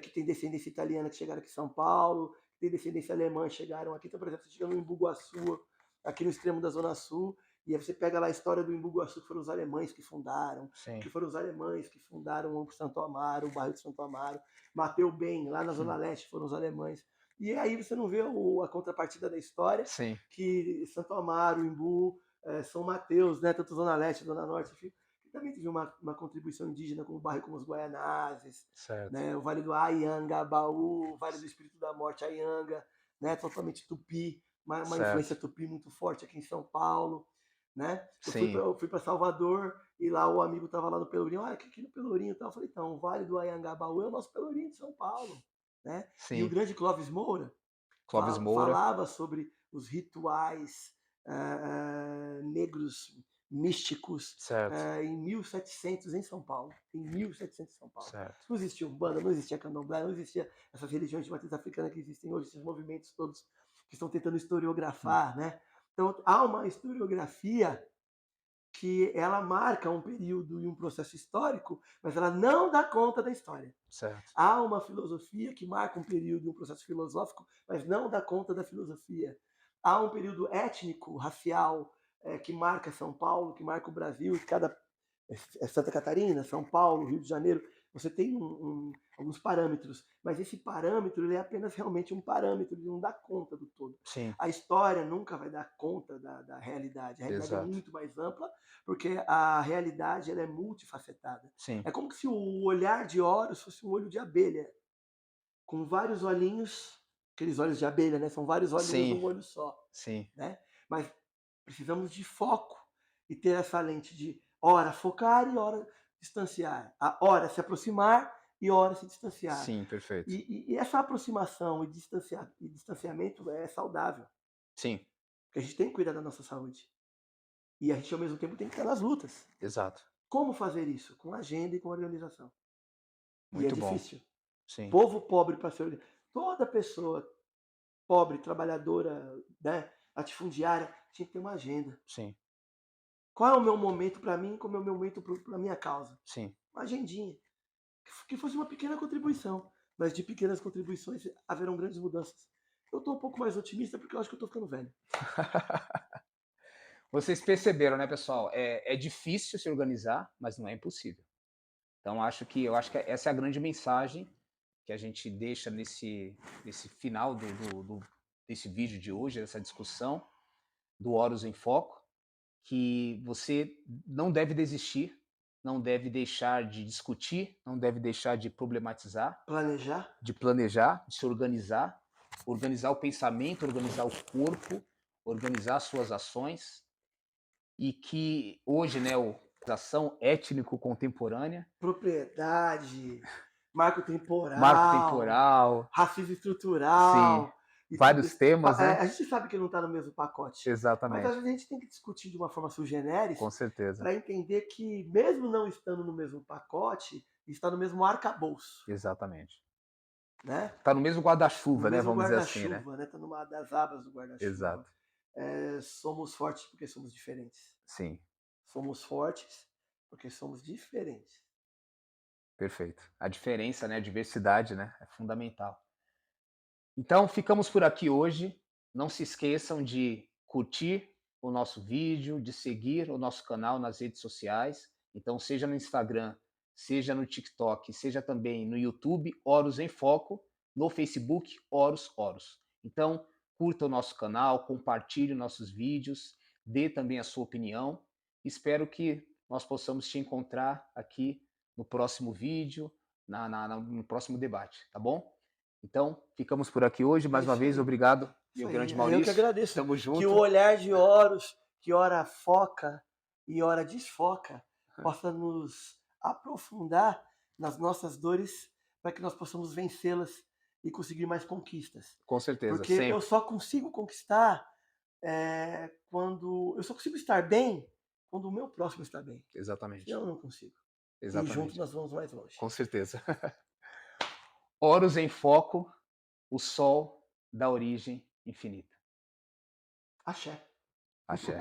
que tem descendência italiana que chegaram aqui em São Paulo, que tem descendência alemã chegaram aqui. Então, por exemplo, você chega no Embu-Guaçu, aqui no extremo da Zona Sul, e aí você pega lá a história do Embu-Guaçu, que foram os alemães que fundaram, sim. que foram os alemães que fundaram o Santo Amaro, o bairro de Santo Amaro, Mateu Bem, lá na Zona Leste, foram os alemães. E aí você não vê a contrapartida da história, Sim, que Santo Amaro, Embu, São Mateus, né, tanto Zona Leste, Zona Norte, enfim, que também teve uma contribuição indígena, como o bairro como os Guaianazes, certo. né, o Vale do Ayangabaú, o Vale do Espírito da Morte, Ayanga, né, totalmente tupi, uma influência Certo. tupi muito forte aqui em São Paulo, né? Sim, Eu fui para Salvador e lá o amigo estava lá no Pelourinho, ah, aqui no Pelourinho e tal. Eu falei, então, o Vale do Ayangabaú é o nosso Pelourinho de São Paulo, né? E o sim. grande Clóvis Moura Clóvis Moura. falava sobre os rituais negros místicos Certo, em 1700 em São Paulo. Em 1700 em São Paulo. certo. Não existia Umbanda, não existia Candomblé, não existia essas religiões de matriz africana que existem hoje, esses movimentos todos que estão tentando Hum, historiografar, né? Então, há uma historiografia que ela marca um período e um processo histórico, mas ela não dá conta da história. certo. Há uma filosofia que marca um período e um processo filosófico, mas não dá conta da filosofia. Há um período étnico, racial, que marca São Paulo, que marca o Brasil, e cada Santa Catarina, São Paulo, Rio de Janeiro, você tem alguns parâmetros, mas esse parâmetro ele é apenas realmente um parâmetro, ele não dá conta do todo. Sim, A história nunca vai dar conta da realidade. A realidade é exato. muito mais ampla, porque a realidade ela é multifacetada. Sim, É como se o olhar de Horus fosse um olho de abelha, com vários olhinhos, aqueles olhos de abelha, né? São vários olhinhos sim, num olho só, sim, né? Mas precisamos de foco e ter essa lente de hora focar e hora distanciar, a hora se aproximar e hora se distanciar. sim, perfeito. E essa aproximação e distanciamento é saudável, Sim, porque a gente tem que cuidar da nossa saúde. E a gente, ao mesmo tempo, tem que estar nas lutas. exato. Como fazer isso? Com agenda e com organização. E é Muito bom. difícil. Sim, Povo pobre para ser organizado. Toda pessoa pobre, trabalhadora, né, latifundiária, tinha que ter uma agenda. sim, Qual é o meu momento para mim? Qual é o meu momento para a minha causa? sim. Uma agendinha. Que fosse uma pequena contribuição. Mas de pequenas contribuições haverão grandes mudanças. Eu estou um pouco mais otimista porque eu acho que eu estou ficando velho. Vocês perceberam, né, pessoal? É difícil se organizar, mas não é impossível. Então eu acho que essa é a grande mensagem que a gente deixa nesse final desse vídeo de hoje, dessa discussão do Horus em Foco, que você não deve desistir, não deve deixar de discutir, não deve deixar de problematizar, Planejar. de planejar, de se organizar, organizar o pensamento, organizar o corpo, organizar suas ações e que hoje, né, o ação étnico-contemporânea, Propriedade, marco marco temporal, temporal, racismo sim, estrutural, isso vários temas, né? a gente sabe que não está no mesmo pacote, mas às Exatamente, vezes a gente tem que discutir de uma forma sui generis com certeza, para entender que mesmo não estando no mesmo pacote, está no mesmo arcabouço, exatamente. né? Tá no mesmo No guarda-chuva, né, mesmo vamos dizer assim, né? guarda-chuva, né? Está numa das abas do guarda-chuva. Exato, Somos fortes porque somos diferentes. sim, Somos fortes porque somos diferentes. perfeito. A diferença, né, a diversidade, né, é fundamental. Então, ficamos por aqui hoje. Não se esqueçam de curtir o nosso vídeo, de seguir o nosso canal nas redes sociais. Então, seja no Instagram, seja no TikTok, seja também no YouTube, Horus em Foco, no Facebook, Horus Horus. Então, curta o nosso canal, compartilhe nossos vídeos, dê também a sua opinião. Espero que nós possamos te encontrar aqui no próximo vídeo, no próximo debate, tá bom? Então, ficamos por aqui hoje. É Mais uma isso vez, aí. obrigado, Isso meu aí. grande Eu que Maurício. agradeço. Tamo Que o junto. olhar de Horus, que ora foca e ora desfoca, possa nos aprofundar nas nossas dores para que nós possamos vencê-las e conseguir mais conquistas. Com certeza, Porque eu sempre. só consigo conquistar quando. Eu só consigo estar bem quando o meu próximo está bem. Exatamente. Senão eu não consigo. E juntos Exatamente. nós vamos mais longe. Com certeza. Horus em Foco, o sol da origem infinita. Axé. Axé.